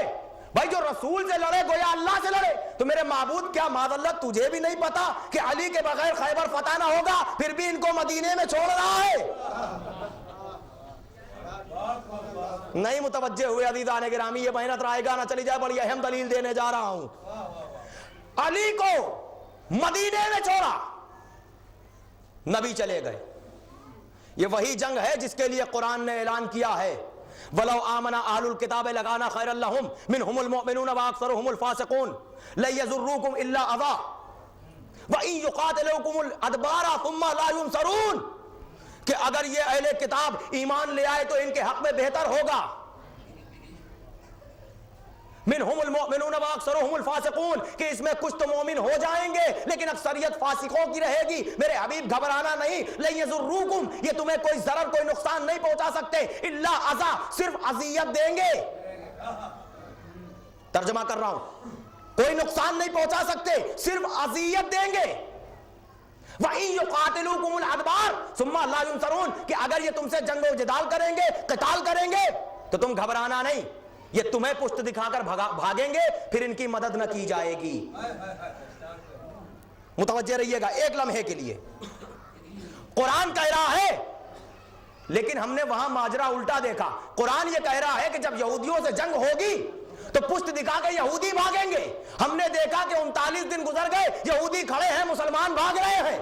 بھائی جو رسول سے لڑے گویا اللہ سے لڑے، تو میرے معبود کیا معاذ اللہ تجھے بھی نہیں پتا کہ علی کے بغیر خیبر فتح نہ ہوگا، پھر بھی ان کو مدینے میں چھوڑ رہا ہے؟ نہیں متوجہ ہوئے عزیزان گرامی، یہ محنت رائے گا نہ چلی جائے، بڑی اہم دلیل دینے جا رہا ہوں۔ علی کو مدینے میں چھوڑا، نبی چلے گئے۔ یہ وہی جنگ ہے جس کے لیے قرآن نے اعلان کیا ہے وَلَوْ آمَنَ أَهْلُ الْكِتَابِ لَكَانَ خَيْرًا لَهُمْ مِنْهُمُ الْمُؤْمِنُونَ وَأَكْثَرُهُمُ الْفَاسِقُونَ لَن يَضُرُّوكُمْ إِلَّا أَذًى وَإِن يُقَاتِلُوكُمُ الْأَدْبَارَ ثُمَّ لَا يُنصَرُونَ، کہ اگر یہ اہل کتاب ایمان لے آئے تو ان کے حق میں بہتر ہوگا۔ منہم المؤمنون واکثرهم الفاسقون، کہ اس میں کچھ تو مومن ہو جائیں گے لیکن اکثریت فاسقوں کی رہے گی۔ میرے حبیب گھبرانا نہیں، لن یضروکم، یہ تمہیں کوئی ضرر کوئی نقصان نہیں پہنچا سکتے، الا اذى، صرف اذیت دیں گے۔ ترجمہ کر رہا ہوں، کوئی نقصان نہیں پہنچا سکتے، صرف اذیت دیں گے۔ وَإِن يُقَاتِلُوكُمُ الْأَدْبَارَ ثُمَّ لَا يُنصَرُونَ، کہ اگر یہ تم سے جنگ و جدال کریں گے، قتال کریں گے تو تم گھبرانا نہیں، یہ تمہیں پشت دکھا کر بھاگیں گے، پھر ان کی مدد نہ کی جائے گی۔ متوجہ رہیے گا ایک لمحے کے لیے، قرآن کہہ رہا ہے، لیکن ہم نے وہاں ماجرا الٹا دیکھا۔ قرآن یہ کہہ رہا ہے کہ جب یہودیوں سے جنگ ہوگی تو پشت دکھا کے یہودی بھاگیں گے۔ ہم نے دیکھا کہ 39 دن گزر گئے، یہودی کھڑے ہیں، مسلمان بھاگ رہے ہیں۔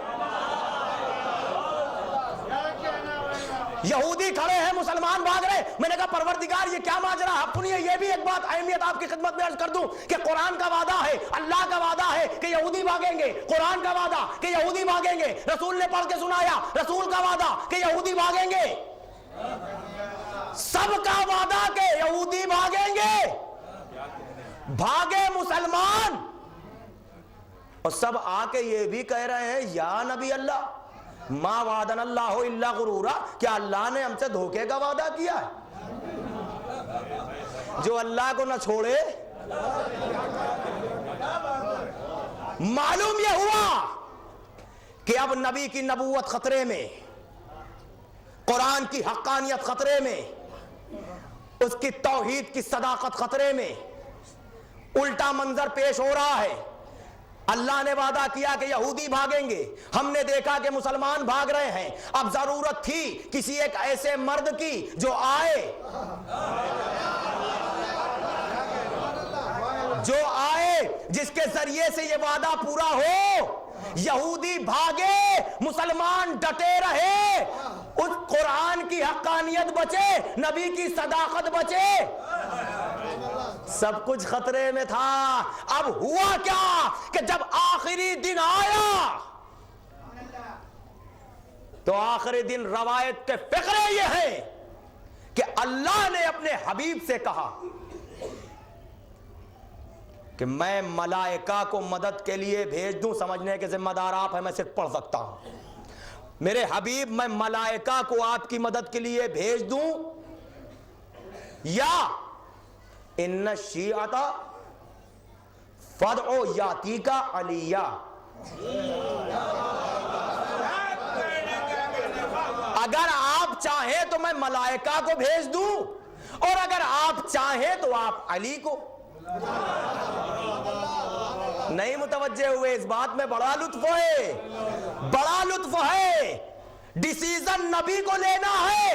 یہودی کھڑے ہیں، مسلمان بھاگ رہے۔ میں نے کہا پروردگار یہ کیا ماجرا ہے؟ سنیے یہ بھی ایک بات اہمیت آپ کی خدمت میں عرض کر دوں کہ قرآن کا وعدہ ہے، اللہ کا وعدہ ہے کہ یہودی بھاگیں گے، قرآن کا وعدہ کہ یہودی بھاگیں گے، رسول نے پڑھ کے سنایا، رسول کا وعدہ کہ یہودی بھاگیں گے، سب کا وعدہ کہ یہودی بھاگیں گے۔ بھاگے مسلمان، اور سب آ کے یہ بھی کہہ رہے ہیں یا نبی اللہ ما وعدنا اللہ الا غرورا، کیا اللہ نے ہم سے دھوکے کا وعدہ کیا ہے؟ جو اللہ کو نہ چھوڑے۔ معلوم یہ ہوا کہ اب نبی کی نبوت خطرے میں، قرآن کی حقانیت خطرے میں، اس کی توحید کی صداقت خطرے میں، الٹا منظر پیش ہو رہا ہے۔ اللہ نے وعدہ کیا کہ یہودی بھاگیں گے، ہم نے دیکھا کہ مسلمان بھاگ رہے ہیں۔ اب ضرورت تھی کسی ایک ایسے مرد کی جو آئے جس کے ذریعے سے یہ وعدہ پورا ہو۔ یہودی بھاگے، مسلمان ڈٹے رہے، اس قرآن کی حقانیت بچے، نبی کی صداقت بچے۔ سب کچھ خطرے میں تھا۔ اب ہوا کیا کہ جب آخری دن آیا تو آخری دن روایت کے فقرے یہ ہیں کہ اللہ نے اپنے حبیب سے کہا کہ میں ملائکہ کو مدد کے لیے بھیج دوں، سمجھنے کے ذمہ دار آپ ہیں، میں صرف پڑھ سکتا ہوں۔ میرے حبیب میں ملائکہ کو آپ کی مدد کے لیے بھیج دوں یا ان الشیعۃ فدع یاتیک علیہ، اگر آپ چاہیں تو میں ملائکہ کو بھیج دوں، اور اگر آپ چاہیں تو آپ علی کو۔ نہیں متوجہ ہوئے اس بات میں؟ بڑا لطف ہے، بڑا لطف ہے، ڈیسیزن نبی کو لینا ہے۔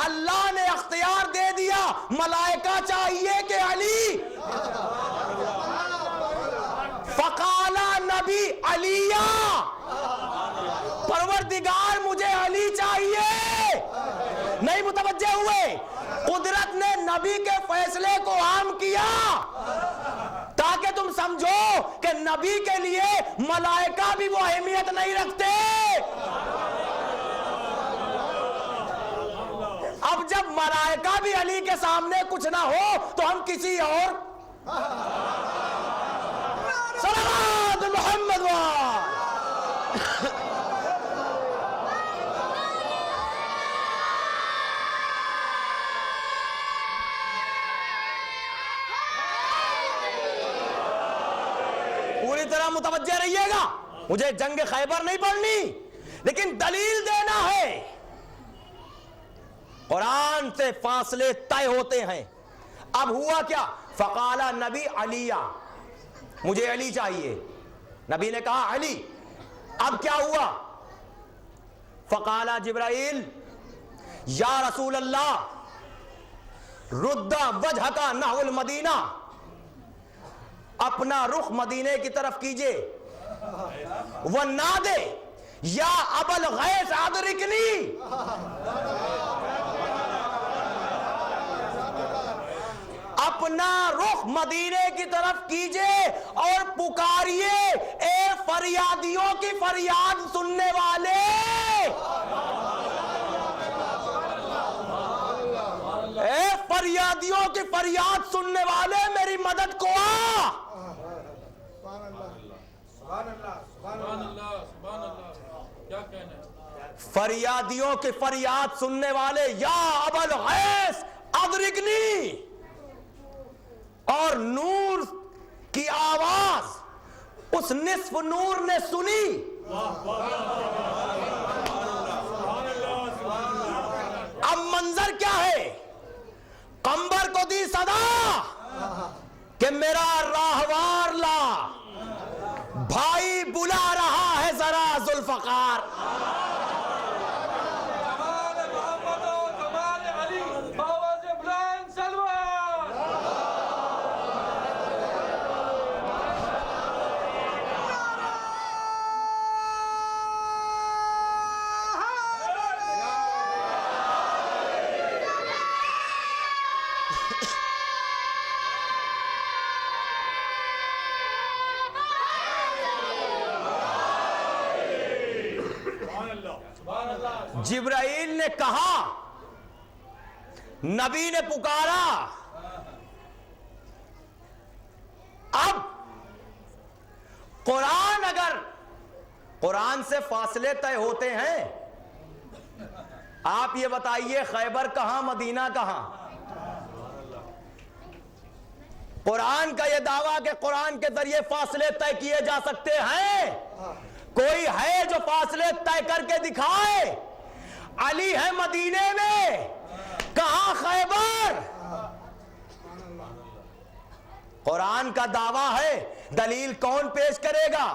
اللہ نے اختیار دے دیا، ملائکہ چاہیے کہ علی؟ فقال نبی علیہ، پروردگار مجھے علی چاہیے۔ نہیں متوجہ ہوئے؟ قدرت نے نبی کے فیصلے کو عام کیا تاکہ تم سمجھو کہ نبی کے لیے ملائکہ بھی وہ اہمیت نہیں رکھتے۔ اب جب ملائکہ بھی علی کے سامنے کچھ نہ ہو تو ہم کسی اور صلوات محمد پوری طرح متوجہ رہیے گا۔ مجھے جنگ خیبر نہیں پڑھنی، لیکن دلیل دینا ہے۔ قرآن سے فاصلے طے ہوتے ہیں۔ اب ہوا کیا؟ فقال نبی علیہ، مجھے علی چاہیے۔ نبی نے کہا علی۔ اب کیا ہوا؟ فقال جبرائیل یا رسول اللہ رد وجہک نحو المدینہ، اپنا رخ مدینے کی طرف کیجئے۔ ونادے یا ابا الغیث ادرکنی، اپنا رخ مدینے کی طرف کیجئے اور پکاریے، اے فریادیوں کی فریاد سننے والے، اے فریادیوں کی فریاد سننے والے، میری مدد کو آ۔ فریادیوں کی فریاد سننے والے، یا ابا الغیث ادرکنی، اور نور کی آواز اس نصف نور نے سنی۔ اب منظر کیا ہے؟ قمبر کو دی صدا کہ میرا راہوار لا، بھائی بلا رہا ہے ذرا ذوالفقار۔ جبرائیل نے کہا، نبی نے پکارا۔ اب قرآن، اگر قرآن سے فاصلے طے ہوتے ہیں، آپ یہ بتائیے خیبر کہاں، مدینہ کہاں؟ قرآن کا یہ دعویٰ کہ قرآن کے ذریعے فاصلے طے کیے جا سکتے ہیں، کوئی ہے جو فاصلے طے کر کے دکھائے؟ علی ہے مدینے میں، کہاں خیبر؟ قرآن کا دعویٰ ہے، دلیل کون پیش کرے گا؟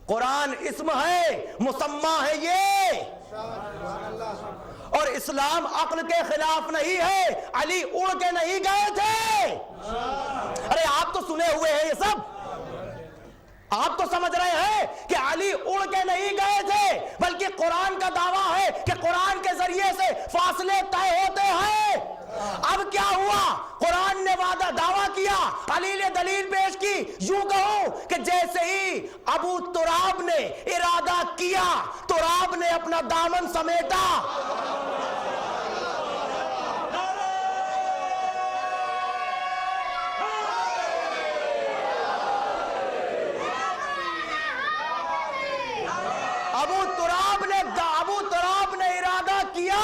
قرآن اسم ہے، مسمى ہے یہ، اور اسلام عقل کے خلاف نہیں ہے۔ علی اڑ کے نہیں گئے تھے۔ ارے آپ تو سنے ہوئے ہیں یہ سب، آپ تو سمجھ رہے ہیں کہ علی اڑ کے نہیں گئے تھے، بلکہ قرآن کا دعویٰ ہے کہ قرآن کے ذریعے سے فاصلے طے ہوتے ہیں۔ اب کیا ہوا؟ قرآن نے وعدہ دعویٰ کیا، علی نے دلیل پیش کی۔ یوں کہوں کہ جیسے ہی ابو تراب نے ارادہ کیا، تراب نے اپنا دامن سمیٹا۔ ابو تراب نے ارادہ کیا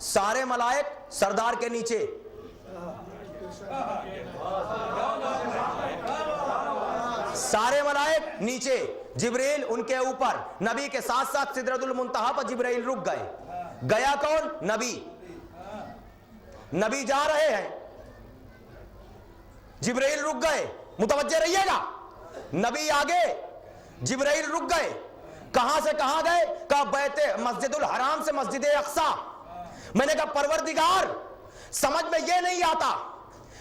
سارے ملائک سردار کے نیچے، سارے ملائک نیچے، جبریل ان کے اوپر، نبی کے ساتھ ساتھ سدرۃ المنتہا پر جبریل رک گئے۔ گیا کون؟ نبی۔ نبی جا رہے ہیں، جبریل رک گئے، متوجہ رہیے گا، نبی آگے، جبریل رک گئے۔ کہاں سے کہاں گئے؟ کہا بیت مسجد الحرام سے مسجد اقصی۔ میں نے کہا پروردگار سمجھ میں یہ نہیں آتا،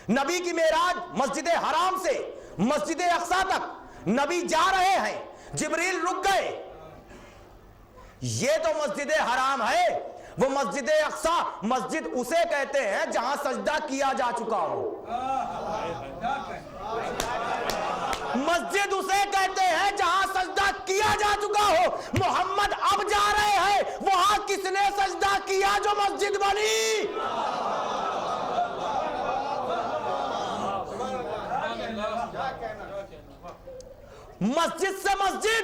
نبی کی معراج مسجد حرام سے مسجد اقصی تک نبی جا رہے ہیں، جبریل رک گئے، یہ تو مسجد حرام ہے، وہ مسجد اقصی مسجد اسے کہتے ہیں جہاں سجدہ کیا جا چکا ہو، مسجد اسے کہتے ہیں جہاں سجدہ کیا جا چکا ہو۔ محمد اب جا رہے ہیں، وہاں کس نے سجدہ کیا جو مسجد بنی؟ مسجد سے مسجد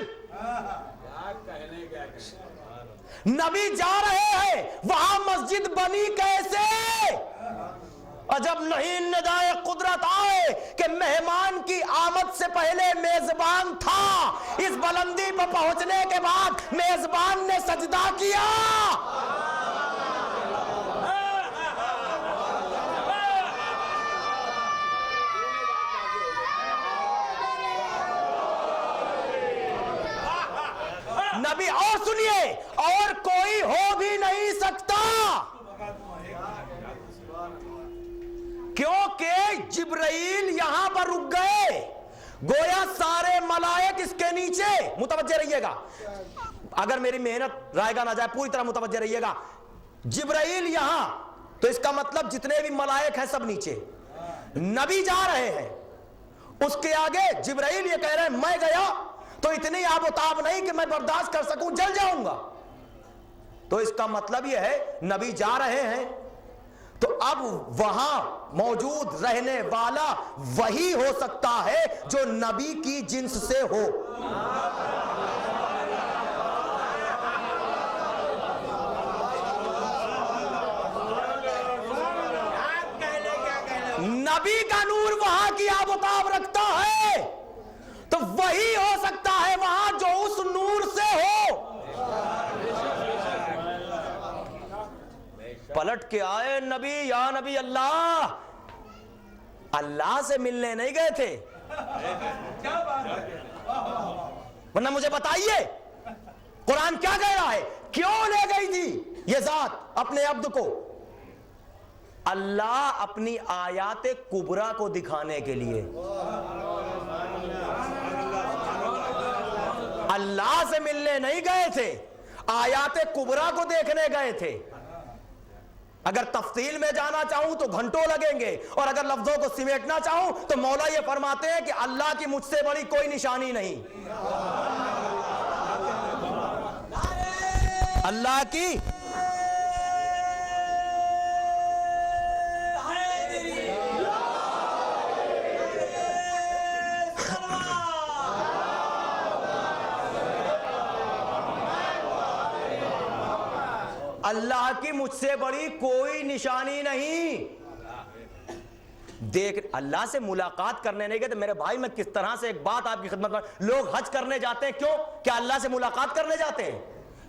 نبی جا رہے ہیں، وہاں مسجد بنی کیسے؟ عجب نہیں ندائے قدرت آئے کہ مہمان کی آمد سے پہلے میزبان تھا، اس بلندی پر پہنچنے کے بعد میزبان نے سجدہ کیا۔ نبی اور سنیے، اور کوئی ہو بھی نہیں سکتا، کیونکہ جبرائیل یہاں پر رک گئے، گویا سارے ملائک اس کے نیچے۔ متوجہ رہیے گا، اگر میری محنت رائے گا نہ جائے پوری طرح متوجہ رہیے گا۔ جبرائیل یہاں، تو اس کا مطلب جتنے بھی ملائک ہیں سب نیچے، نبی جا رہے ہیں، اس کے آگے جبرائیل یہ کہہ رہے ہیں میں گیا تو اتنی آب و تاب نہیں کہ میں برداشت کر سکوں، جل جاؤں گا۔ تو اس کا مطلب یہ ہے نبی جا رہے ہیں، تو اب وہاں موجود رہنے والا وہی ہو سکتا ہے جو نبی کی جنس سے ہو۔ نبی کا نور وہاں کی آب و تاب رکھتا ہے، تو وہی ہو سکتا ہے وہاں جو اس نور سے ہو۔ پلٹ کے آئے نبی، یا نبی اللہ، اللہ سے ملنے نہیں گئے تھے، ورنہ مجھے بتائیے قرآن کیا کہہ رہا ہے، کیوں لے گئی تھی یہ ذات اپنے عبد کو؟ اللہ اپنی آیات کبریٰ کو دکھانے کے لیے، اللہ سے ملنے نہیں گئے تھے، آیات کبریٰ کو دیکھنے گئے تھے۔ اگر تفصیل میں جانا چاہوں تو گھنٹوں لگیں گے، اور اگر لفظوں کو سمیٹنا چاہوں تو مولا یہ فرماتے ہیں کہ اللہ کی مجھ سے بڑی کوئی نشانی نہیں، اللہ کی اللہ کی مجھ سے بڑی کوئی نشانی نہیں۔ دیکھ، اللہ سے ملاقات کرنے نہیں گئے تو میرے بھائی میں کس طرح سے ایک بات آپ کی خدمت میں، لوگ حج کرنے جاتے ہیں کیوں؟ کیا اللہ سے ملاقات کرنے جاتے ہیں؟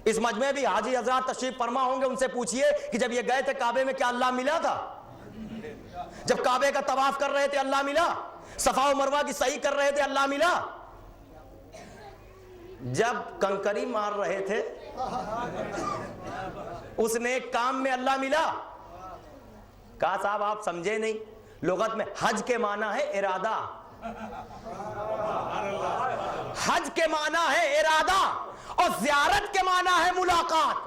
اس مجمع بھی حاجی حضرات تشریف فرما ہوں گے، ان سے پوچھئے کہ جب یہ گئے تھے کعبے میں کیا اللہ ملا تھا؟ جب کعبے کا طواف کر رہے تھے اللہ ملا؟ صفا و مروہ کی صحیح کر رہے تھے اللہ ملا؟ جب کنکری مار رہے تھے اس نے کام میں اللہ ملا؟ کہا صاحب آپ سمجھے نہیں، لغت میں حج کے معنی ہے ارادہ، حج کے معنی ہے ارادہ، اور زیارت کے معنی ہے ملاقات۔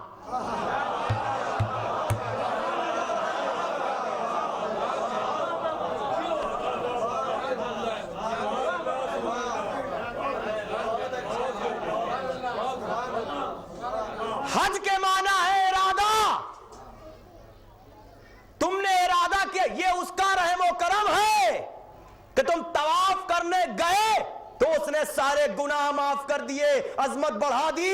حج کے معنی ہے ارادہ، تم نے ارادہ کیا، یہ اس کا رحم و کرم ہے کہ تم طواف کرنے گئے تو اس نے سارے گناہ معاف کر دیے، عظمت بڑھا دی۔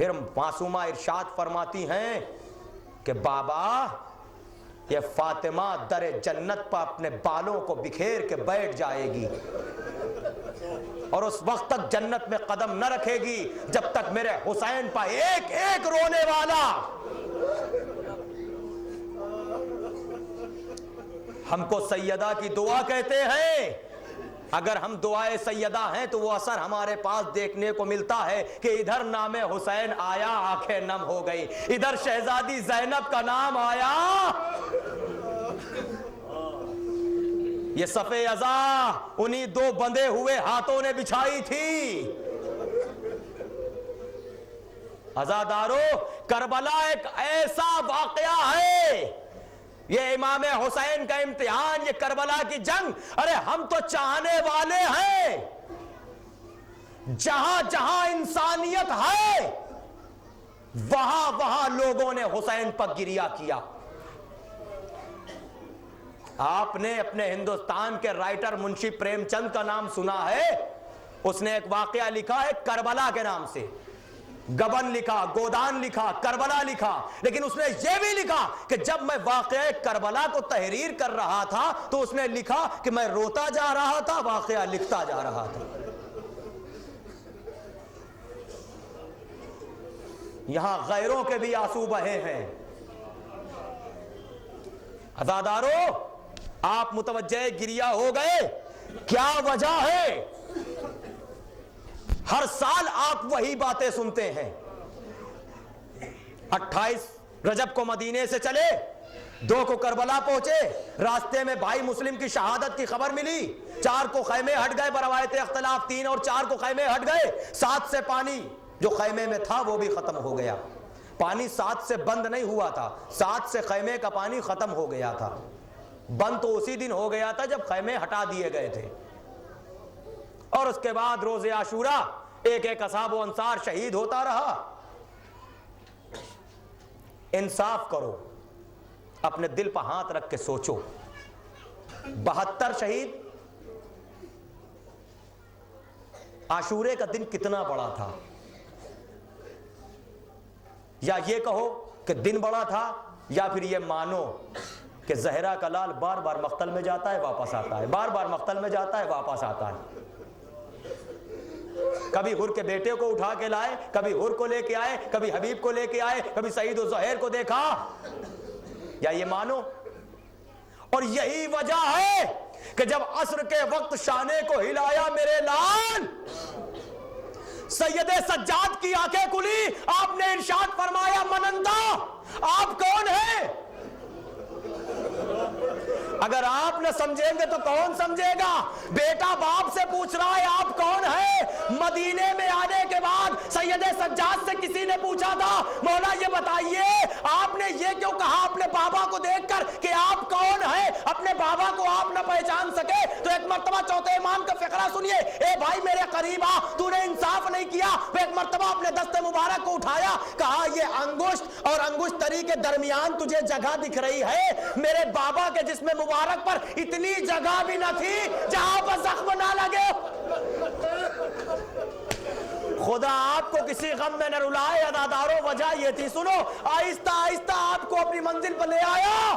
پھر معصومہ ارشاد فرماتی ہیں کہ بابا یہ فاطمہ در جنت پر اپنے بالوں کو بکھیر کے بیٹھ جائے گی اور اس وقت تک جنت میں قدم نہ رکھے گی جب تک میرے حسین پر ایک ایک رونے والا. ہم کو سیدہ کی دعا کہتے ہیں. اگر ہم دعائے سیدہ ہیں تو وہ اثر ہمارے پاس دیکھنے کو ملتا ہے کہ ادھر نام حسین آیا آنکھیں نم ہو گئی, ادھر شہزادی زینب کا نام آیا یہ صفِ ازا انہی دو بندے ہوئے ہاتھوں نے بچھائی تھی. عزادارو, کربلا ایک ایسا واقعہ ہے, یہ امام حسین کا امتحان, یہ کربلا کی جنگ. ارے ہم تو چاہنے والے ہیں, جہاں جہاں انسانیت ہے وہاں وہاں لوگوں نے حسین پر گریہ کیا. آپ نے اپنے ہندوستان کے رائٹر منشی پریم چند کا نام سنا ہے, اس نے ایک واقعہ لکھا ہے کربلا کے نام سے. گبن لکھا, گودان لکھا, کربلا لکھا, لیکن اس نے یہ بھی لکھا کہ جب میں واقعہ کربلا کو تحریر کر رہا تھا تو اس نے لکھا کہ میں روتا جا رہا تھا, واقعہ لکھتا جا رہا تھا. یہاں غیروں کے بھی آنسو بہے ہیں. عزادارو, آپ متوجہ گریہ ہو گئے, کیا وجہ ہے؟ ہر سال آپ وہی باتیں سنتے ہیں. 28 رجب کو مدینے سے چلے, 2 کو کربلا پہنچے, راستے میں بھائی مسلم کی شہادت کی خبر ملی, 4 کو خیمے ہٹ گئے بروایت اختلاف, 3 اور 4 کو خیمے ہٹ گئے. 7 سے پانی جو خیمے میں تھا وہ بھی ختم ہو گیا. پانی 7 سے بند نہیں ہوا تھا, 7 سے خیمے کا پانی ختم ہو گیا تھا. بند تو اسی دن ہو گیا تھا جب خیمے ہٹا دیے گئے تھے. اور اس کے بعد روز عاشورہ ایک ایک اصحاب و انصار شہید ہوتا رہا. انصاف کرو, اپنے دل پر ہاتھ رکھ کے سوچو, 72 شہید. عاشورے کا دن کتنا بڑا تھا؟ یا یہ کہو کہ دن بڑا تھا, یا پھر یہ مانو کہ زہرا کا لال بار بار مقتل میں جاتا ہے واپس آتا ہے, بار بار مقتل میں جاتا ہے واپس آتا ہے. کبھی حر کے بیٹے کو اٹھا کے لائے, کبھی حر کو لے کے آئے, کبھی حبیب کو لے کے آئے, کبھی سعید و زہیر کو دیکھا. یا یہ مانو. اور یہی وجہ ہے کہ جب عصر کے وقت شانے کو ہلایا میرے لال, سید سجاد کی آنکھیں کھلی, آپ نے ارشاد فرمایا منندہ آپ کون ہیں؟ اگر آپ نہ سمجھیں گے تو کون سمجھے گا؟ بیٹا باپ سے پوچھ رہا ہے آپ کون ہیں؟ مدینے میں آنے کے بعد سید سجاد سے کسی نے پوچھا تھا مولا یہ بتائیے آپ نے یہ کیوں کہا اپنے بابا کو دیکھ کر کہ آپ کون ہیں؟ اپنے بابا کو آپ نہ پہچان سکے تو ایک مرتبہ چوتھے امام کا فقرہ سنیے. اے بھائی میرے قریب آ, تو نے انصاف نہیں کیا. ایک مرتبہ اپنے دست مبارک کو اٹھایا, کہا یہ انگشت اور انگشت تری کے درمیان تجھے جگہ دکھ رہی ہے, میرے بابا کے جسم مبارک پر اتنی جگہ بھی نہ تھی جہاں پر زخم نہ لگے. خدا آپ کو کسی غم میں نہ رلائے. عزادارو, وجہ یہ تھی, سنو, آہستہ آہستہ آپ کو اپنی منزل پر لے آیا.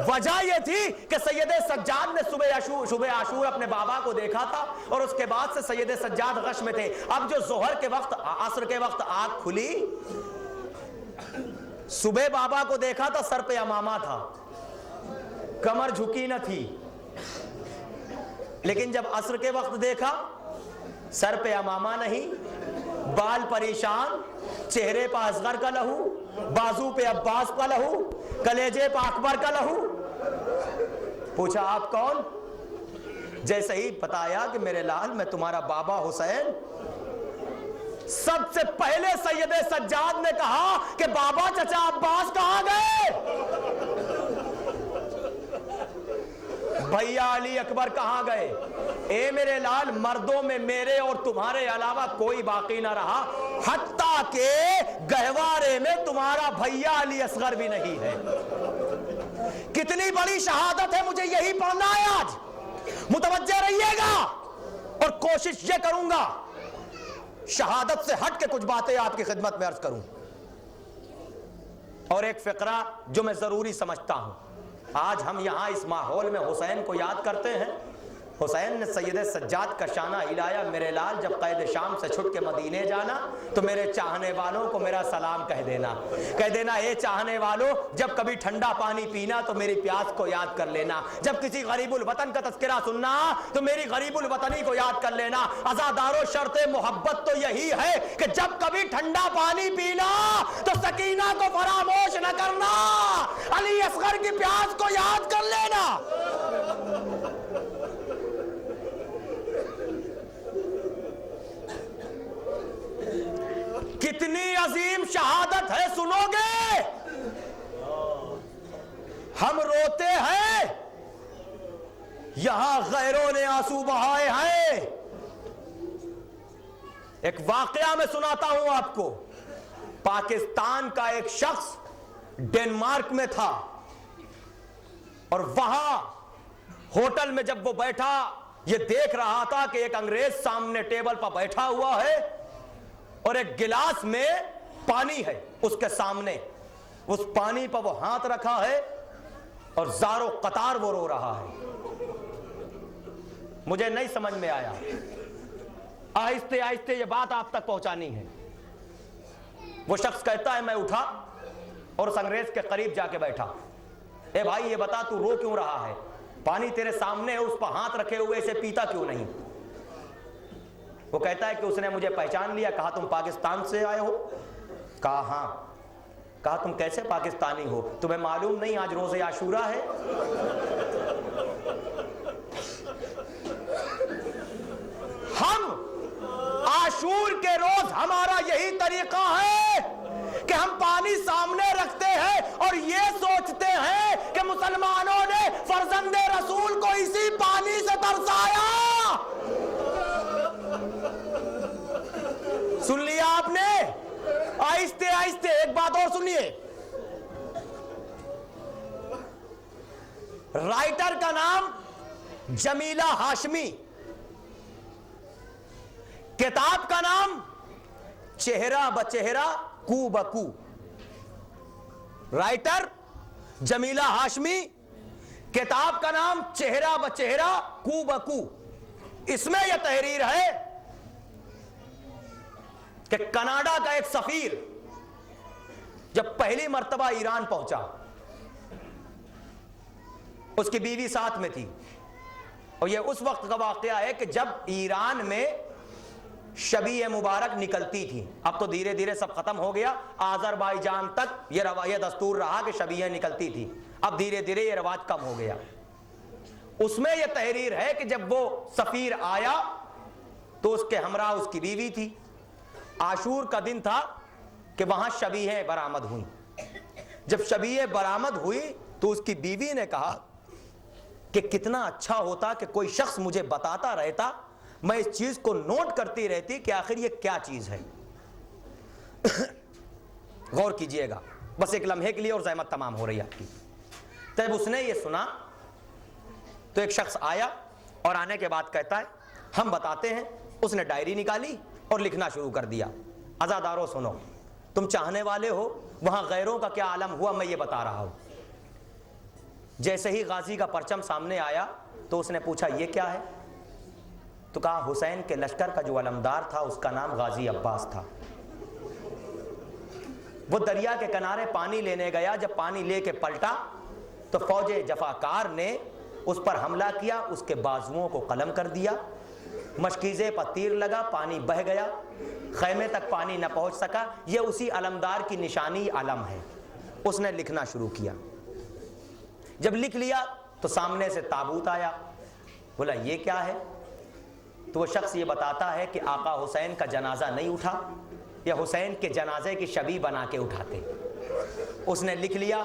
وجہ یہ تھی کہ سید سجاد نے صبح عاشور اپنے بابا کو دیکھا تھا اور اس کے بعد سے سید سجاد غش میں تھے. اب جو ظہر کے وقت عصر کے وقت آنکھ کھلی, صبح بابا کو دیکھا تھا سر پہ امامہ تھا, کمر جھکی نہ تھی, لیکن جب عصر کے وقت دیکھا سر پہ امامہ نہیں, بال پریشان, چہرے پہ اصغر کا لہو, بازو پہ عباس کا لہو, کلیجے پہ اکبر کا لہو. پوچھا آپ کون؟ جیسے ہی بتایا کہ میرے لال میں تمہارا بابا حسین, سب سے پہلے سید سجاد نے کہا کہ بابا چچا عباس کہاں گئے؟ بھیا علی اکبر کہاں گئے؟ اے میرے لال مردوں میں میرے اور تمہارے علاوہ کوئی باقی نہ رہا, حتیٰ کہ گہوارے میں تمہارا بھیا علی اصغر بھی نہیں ہے. کتنی بڑی شہادت ہے, مجھے یہی پڑھنا ہے آج. متوجہ رہیے گا اور کوشش یہ کروں گا شہادت سے ہٹ کے کچھ باتیں آپ کی خدمت میں عرض کروں، اور ایک فقرہ جو میں ضروری سمجھتا ہوں۔ آج ہم یہاں اس ماحول میں حسین کو یاد کرتے ہیں۔ حسین نے سید سجاد کا شانہ ہلایا، میرے لال جب قید شام سے چھٹ کے مدینے جانا تو میرے چاہنے والوں کو میرا سلام کہہ دینا اے چاہنے والوں، جب کبھی ٹھنڈا پانی پینا تو میری پیاس کو یاد کر لینا، جب کسی غریب الوطن کا تذکرہ سننا تو میری غریب الوطنی کو یاد کر لینا۔ عزادارو شرط محبت تو یہی ہے کہ جب کبھی ٹھنڈا پانی پینا تو سکینہ کو فراموش نہ کرنا، علی اصغر کی پیاس کو یاد کر لینا۔ کتنی عظیم شہادت ہے، سنو گے؟ ہم روتے ہیں، یہاں غیروں نے آنسو بہائے ہیں۔ ایک واقعہ میں سناتا ہوں آپ کو۔ پاکستان کا ایک شخص ڈنمارک میں تھا، اور وہاں ہوٹل میں جب وہ بیٹھا، یہ دیکھ رہا تھا کہ ایک انگریز سامنے ٹیبل پر بیٹھا ہوا ہے اور ایک گلاس میں پانی ہے اس کے سامنے، اس پانی پر وہ ہاتھ رکھا ہے اور زارو قطار وہ رو رہا ہے۔ مجھے نہیں سمجھ میں آیا، آہستہ آہستہ یہ بات آپ تک پہنچانی ہے۔ وہ شخص کہتا ہے، میں اٹھا اور اس انگریز کے قریب جا کے بیٹھا، اے بھائی یہ بتا تو رو کیوں رہا ہے؟ پانی تیرے سامنے ہے، اس پر ہاتھ رکھے ہوئے اسے پیتا کیوں نہیں؟ وہ کہتا ہے کہ اس نے مجھے پہچان لیا۔ کہا تم پاکستان سے آئے ہو؟ کہا ہاں۔ کہا تم کیسے پاکستانی ہو؟ تمہیں معلوم نہیں آج روز عاشورہ ہے؟ ہم عاشور کے روز ہمارا یہی طریقہ ہے کہ ہم پانی سامنے رکھتے ہیں اور یہ سوچتے ہیں کہ مسلمانوں نے فرزند رسول کو اسی پانی سے ترسایا۔ سن لیا آپ نے؟ آہستہ آہستہ ایک بات اور سنیے۔ رائٹر کا نام جمیلہ ہاشمی، کتاب کا نام چہرہ بچہرہ کو بکو۔ رائٹر جمیلہ ہاشمی، کتاب کا نام چہرہ بچہرہ کو بکو۔ اس میں یہ تحریر ہے کہ کینیڈا کا ایک سفیر جب پہلی مرتبہ ایران پہنچا، اس کی بیوی ساتھ میں تھی، اور یہ اس وقت کا واقعہ ہے کہ جب ایران میں شبیہ مبارک نکلتی تھی۔ اب تو دھیرے دھیرے سب ختم ہو گیا، آذربائیجان تک یہ روایت دستور رہا کہ شبیہ نکلتی تھی، اب دھیرے دھیرے یہ رواج کم ہو گیا۔ اس میں یہ تحریر ہے کہ جب وہ سفیر آیا تو اس کے ہمراہ اس کی بیوی تھی۔ عاشور کا دن تھا کہ وہاں شبیہیں برآمد ہوئی۔ جب شبیہ برآمد ہوئی تو اس کی بیوی نے کہا کہ کتنا اچھا ہوتا کہ کوئی شخص مجھے بتاتا رہتا، میں اس چیز کو نوٹ کرتی رہتی کہ آخر یہ کیا چیز ہے۔ غور کیجئے گا، بس ایک لمحے کے لیے اور زحمت تمام ہو رہی ہے آپ کی۔ تب اس نے یہ سنا تو ایک شخص آیا اور آنے کے بعد کہتا ہے ہم بتاتے ہیں۔ اس نے ڈائری نکالی اور لکھنا شروع کر دیا۔ عزادارو سنو، تم چاہنے والے ہو وہاں غیروں کا کیا عالم ہوا، میں یہ بتا رہا ہوں۔ جیسے ہی غازی کا پرچم سامنے آیا تو اس نے پوچھا یہ کیا ہے؟ تو کہا حسین کے لشکر کا جو علمدار تھا اس کا نام غازی عباس تھا۔ وہ دریا کے کنارے پانی لینے گیا، جب پانی لے کے پلٹا تو فوج جفاکار نے اس پر حملہ کیا، اس کے بازوؤں کو قلم کر دیا، مشکیزے پر تیر لگا، پانی بہہ گیا، خیمے تک پانی نہ پہنچ سکا۔ یہ اسی علمدار کی نشانی علم ہے۔ اس نے لکھنا شروع کیا۔ جب لکھ لیا تو سامنے سے تابوت آیا، بولا یہ کیا ہے؟ تو وہ شخص یہ بتاتا ہے کہ آقا حسین کا جنازہ نہیں اٹھا، یا حسین کے جنازے کی شبیہ بنا کے اٹھاتے۔ اس نے لکھ لیا۔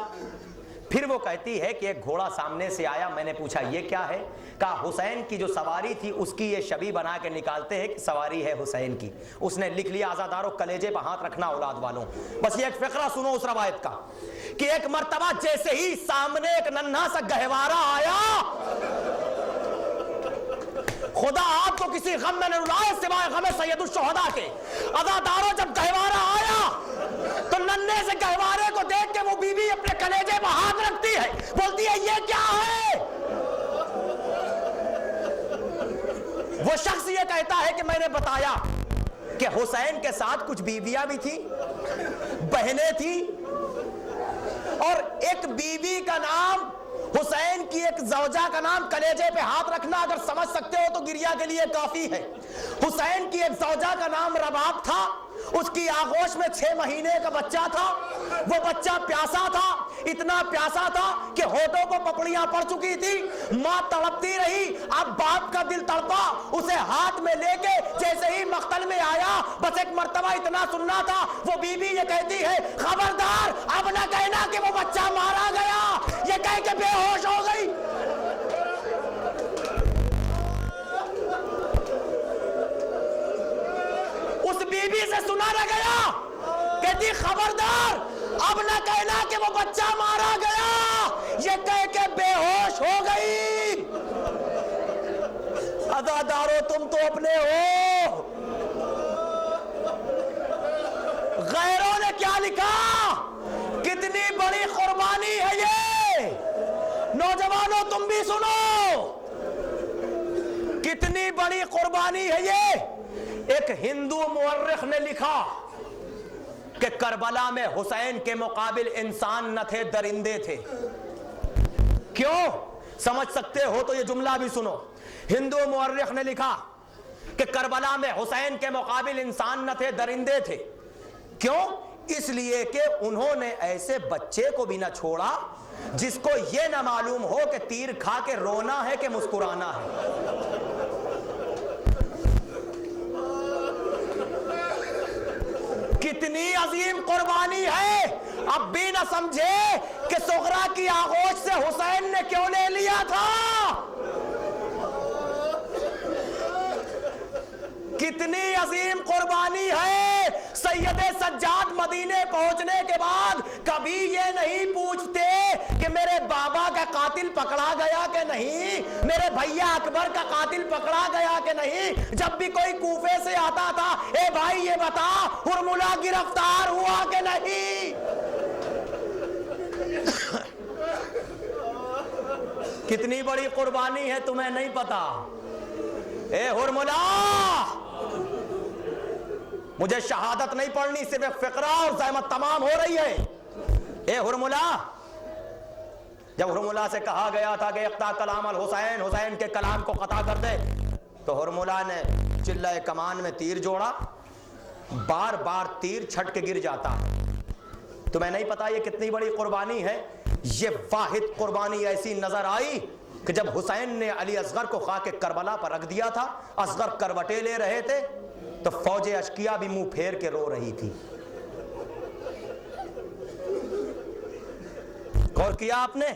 پھر وہ کہتی ہے کہ ایک گھوڑا سامنے سے آیا، میں نے پوچھا یہ کیا ہے؟ کہا حسین کی جو سواری تھی اس کی یہ شبیہ بنا کے نکالتے ہیں کہ سواری ہے حسین کی۔ اس نے لکھ لیا۔ عزادارو کلیجے پہ ہاتھ رکھنا اولاد والوں، بس یہ ایک فقرہ سنو اس روایت کا کہ ایک مرتبہ جیسے ہی سامنے ایک ننھا سا گہوارہ آیا، خدا آپ کو کسی غم میں نہ رلائے سوائے غم سید الشہداء کے. عزاداروں جب گہوارہ آیا تو ننھے سے گہوارے کو دیکھ کے وہ بیوی اپنے کلیجے پر ہاتھ رکھتی ہے, بولتی ہے یہ کیا ہے؟ وہ شخص یہ کہتا ہے کہ میں نے بتایا کہ حسین کے ساتھ کچھ بیویاں بھی تھیں, بہنیں تھیں, اور ایک بیوی کا نام حسین کی ایک زوجہ کا نام کلیجے پہ ہاتھ رکھنا اگر سمجھ سکتے ہو تو گریا کے لیے کافی ہے. حسین کی ایک زوجہ کا نام رباب تھا, اس کی آغوش میں 6 مہینے کا بچہ تھا. وہ بچہ پیاسا تھا, اتنا پیاسا تھا کہ ہونٹوں کو پپڑیاں پڑ چکی تھی. ماں تڑپتی رہی, اب باپ کا دل تڑپا, اسے ہاتھ میں لے کے جیسے ہی مقتل میں آیا بس ایک مرتبہ اتنا سننا تھا, وہ بیوی یہ کہتی ہے خبردار اب نہ کہنا کہ وہ بچہ مارا گیا, یہ کہہ کے بے ہوش ہو گئی. اس بیوی سے سنا نہ گیا, کہتی خبردار اب نہ کہنا کہ وہ بچہ مارا گیا, یہ کہہ کے بے ہوش ہو گئی. عزادارو تم تو اپنے ہو, غیروں نے کیا لکھا, کتنی بڑی قربانی ہے یہ. نوجوانوں تم بھی سنو, کتنی بڑی قربانی ہے یہ. ایک ہندو مورخ نے لکھا کہ کربلا میں حسین کے مقابل انسان نہ تھے, درندے تھے. کیوں؟ سمجھ سکتے ہو تو یہ جملہ بھی سنو. ہندو مورخ نے لکھا کہ کربلا میں حسین کے مقابل انسان نہ تھے, درندے تھے. کیوں؟ اس لیے کہ انہوں نے ایسے بچے کو بھی نہ چھوڑا جس کو یہ نہ معلوم ہو کہ تیر کھا کے رونا ہے کہ مسکرانا ہے. کتنی عظیم قربانی ہے. اب بھی نہ سمجھے کہ سغرا کی آغوش سے حسین نے کیوں لے لیا تھا. کتنی عظیم قربانی ہے. سید سجاد مدینے پہنچنے کے بعد کبھی یہ نہیں پوچھتے کہ میرے بابا کا قاتل پکڑا گیا کہ نہیں, میرے بھیا اکبر کا قاتل پکڑا گیا کہ نہیں. جب بھی کوئی کوفے سے آتا تھا, اے بھائی یہ بتا ہرملہ گرفتار ہوا کہ نہیں. کتنی بڑی قربانی ہے تمہیں نہیں پتا. اے ہرملہ مجھے شہادت نہیں پڑھنی, صرف ایک فقرہ اور زحمت تمام ہو رہی ہے. اے ہرملہ, جب ہرملہ سے کہا گیا تھا کہ اقطع کلام الحسین, حسین کے کلام کو قطع کر دے, تو ہرملہ نے چلہ کمان میں تیر جوڑا, بار بار تیر چھٹ کے گر جاتا. تمہیں نہیں پتا یہ کتنی بڑی قربانی ہے. یہ واحد قربانی ایسی نظر آئی کہ جب حسین نے علی اصغر کو خاک کربلا پر رکھ دیا تھا, اصغر کروٹیں لے رہے تھے, تو فوج اشقیہ بھی منہ پھیر کے رو رہی تھی. غور کیا آپ نے؟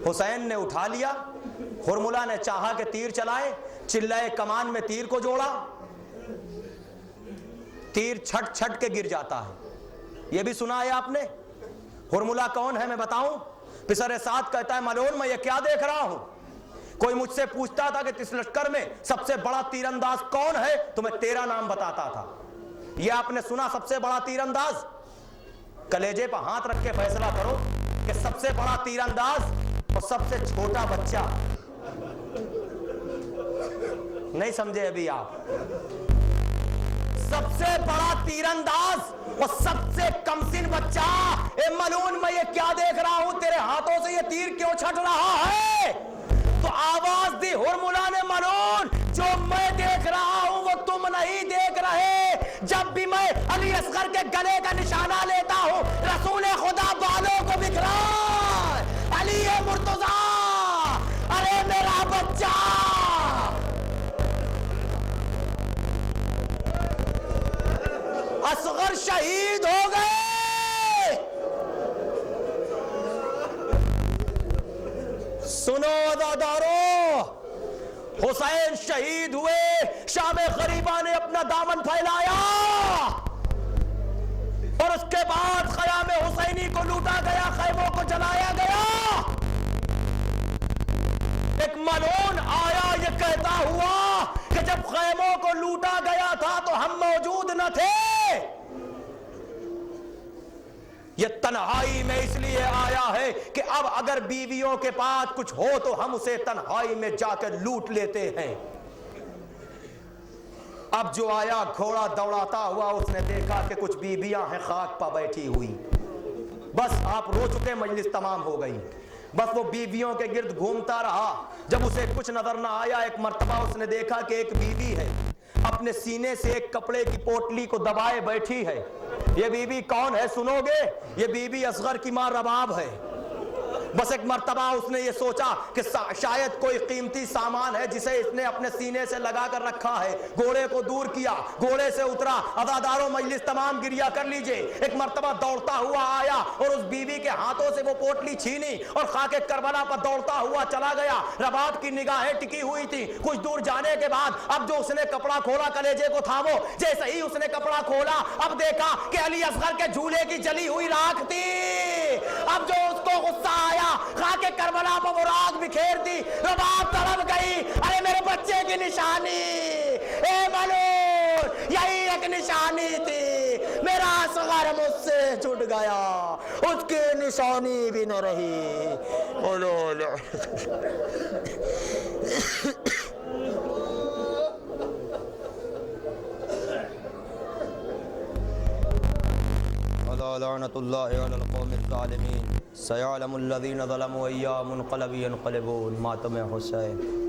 حسین نے اٹھا لیا, ہرملہ نے چاہا کہ تیر چلائے, چلہ کمان میں تیر کو جوڑا, تیر چھٹ چھٹ کے گر جاتا ہے. یہ بھی سنا ہے آپ نے. ہرملہ کون ہے میں بتاؤں؟ پسر سعد کہتا ہے ملعون میں یہ کیا دیکھ رہا ہوں. کوئی مجھ سے پوچھتا تھا کہ اس لشکر میں سب سے بڑا تیر انداز کون ہے تو میں تیرا نام بتاتا تھا. یہ آپ نے سنا سب سے بڑا تیر انداز؟ کلیجے پر ہاتھ رکھ کے فیصلہ کرو کہ سب سے بڑا تیر انداز اور سب سے چھوٹا بچہ. نہیں سمجھے ابھی آپ؟ سب سے بڑا تیر انداز اور سب سے کم سن بچہ. اے ملعون میں یہ کیا دیکھ رہا ہوں, تیرے ہاتھوں سے یہ تیر کیوں چھٹ رہا ہے؟ تو آواز دی ہرملہ نے, ملعون جو میں دیکھ رہا ہوں وہ تم نہیں دیکھ رہے. جب بھی میں علی اصغر کے گلے کا نشانہ لیتا ہوں رسول خدا بالوں کو بکھرا, علی مرتضیٰ, ارے میرا بچہ. اصغر شہید ہو گئے. سنو عزادارو, حسین شہید ہوئے, شام غریبہ نے اپنا دامن پھیلایا, اور اس کے بعد خیام حسینی کو لوٹا گیا, خیموں کو جلایا گیا. ایک ملعون آیا یہ کہتا ہوا تھے. یہ تنہائی میں اس لیے آیا ہے کہ اب اگر بیویوں کے پاس کچھ ہو تو ہم اسے تنہائی میں جا کر لوٹ لیتے ہیں. اب جو آیا گھوڑا دوڑاتا ہوا, اس نے دیکھا کہ کچھ بیویاں ہیں خاک پا بیٹھی ہوئی. بس آپ رو چکے, مجلس تمام ہو گئی. بس وہ بیویوں کے گرد گھومتا رہا. جب اسے کچھ نظر نہ آیا, ایک مرتبہ اس نے دیکھا کہ ایک بیوی ہے اپنے سینے سے ایک کپڑے کی پوٹلی کو دبائے بیٹھی ہے. یہ بیوی کون ہے سنو گے؟ یہ بیوی اصغر کی ماں رباب ہے. بس ایک مرتبہ اس نے یہ سوچا کہ شاید کوئی قیمتی سامان ہے جسے اس نے اپنے سینے سے لگا کر رکھا ہے. گھوڑے کو دور کیا, گھوڑے سے اترا. عزاداروں مجلس تمام گریا کر لیجئے. ایک مرتبہ دوڑتا ہوا آیا اور اس بیوی کے ہاتھوں سے وہ پوٹلی چھینی اور خاک کربلا پر دوڑتا ہوا چلا گیا. رباب کی نگاہیں ٹکی ہوئی تھی. کچھ دور جانے کے بعد اب جو اس نے کپڑا کھولا, کلیجے کو تھامو, جیسے ہی اس نے کپڑا کھولا اب دیکھا کہ علی اصغر کے جھولے کی جلی ہوئی راکھ تھی. اب جو اس کو غصہ آیا, خاک کربلا پر وہ راکھ بکھیر دی. رباب تڑپ گئی, ارے میرے بچے کی نشانی, اے ملول یہی ایک نشانی تھی. میرا اصغر مجھ سے چھوٹ گیا, اس کی نشانی بھی نہ رہی. لعنت اللہ علی القوم الظالمین. سیعلم الذین ظلموا أی منقلب ینقلبون. ماتم حسین.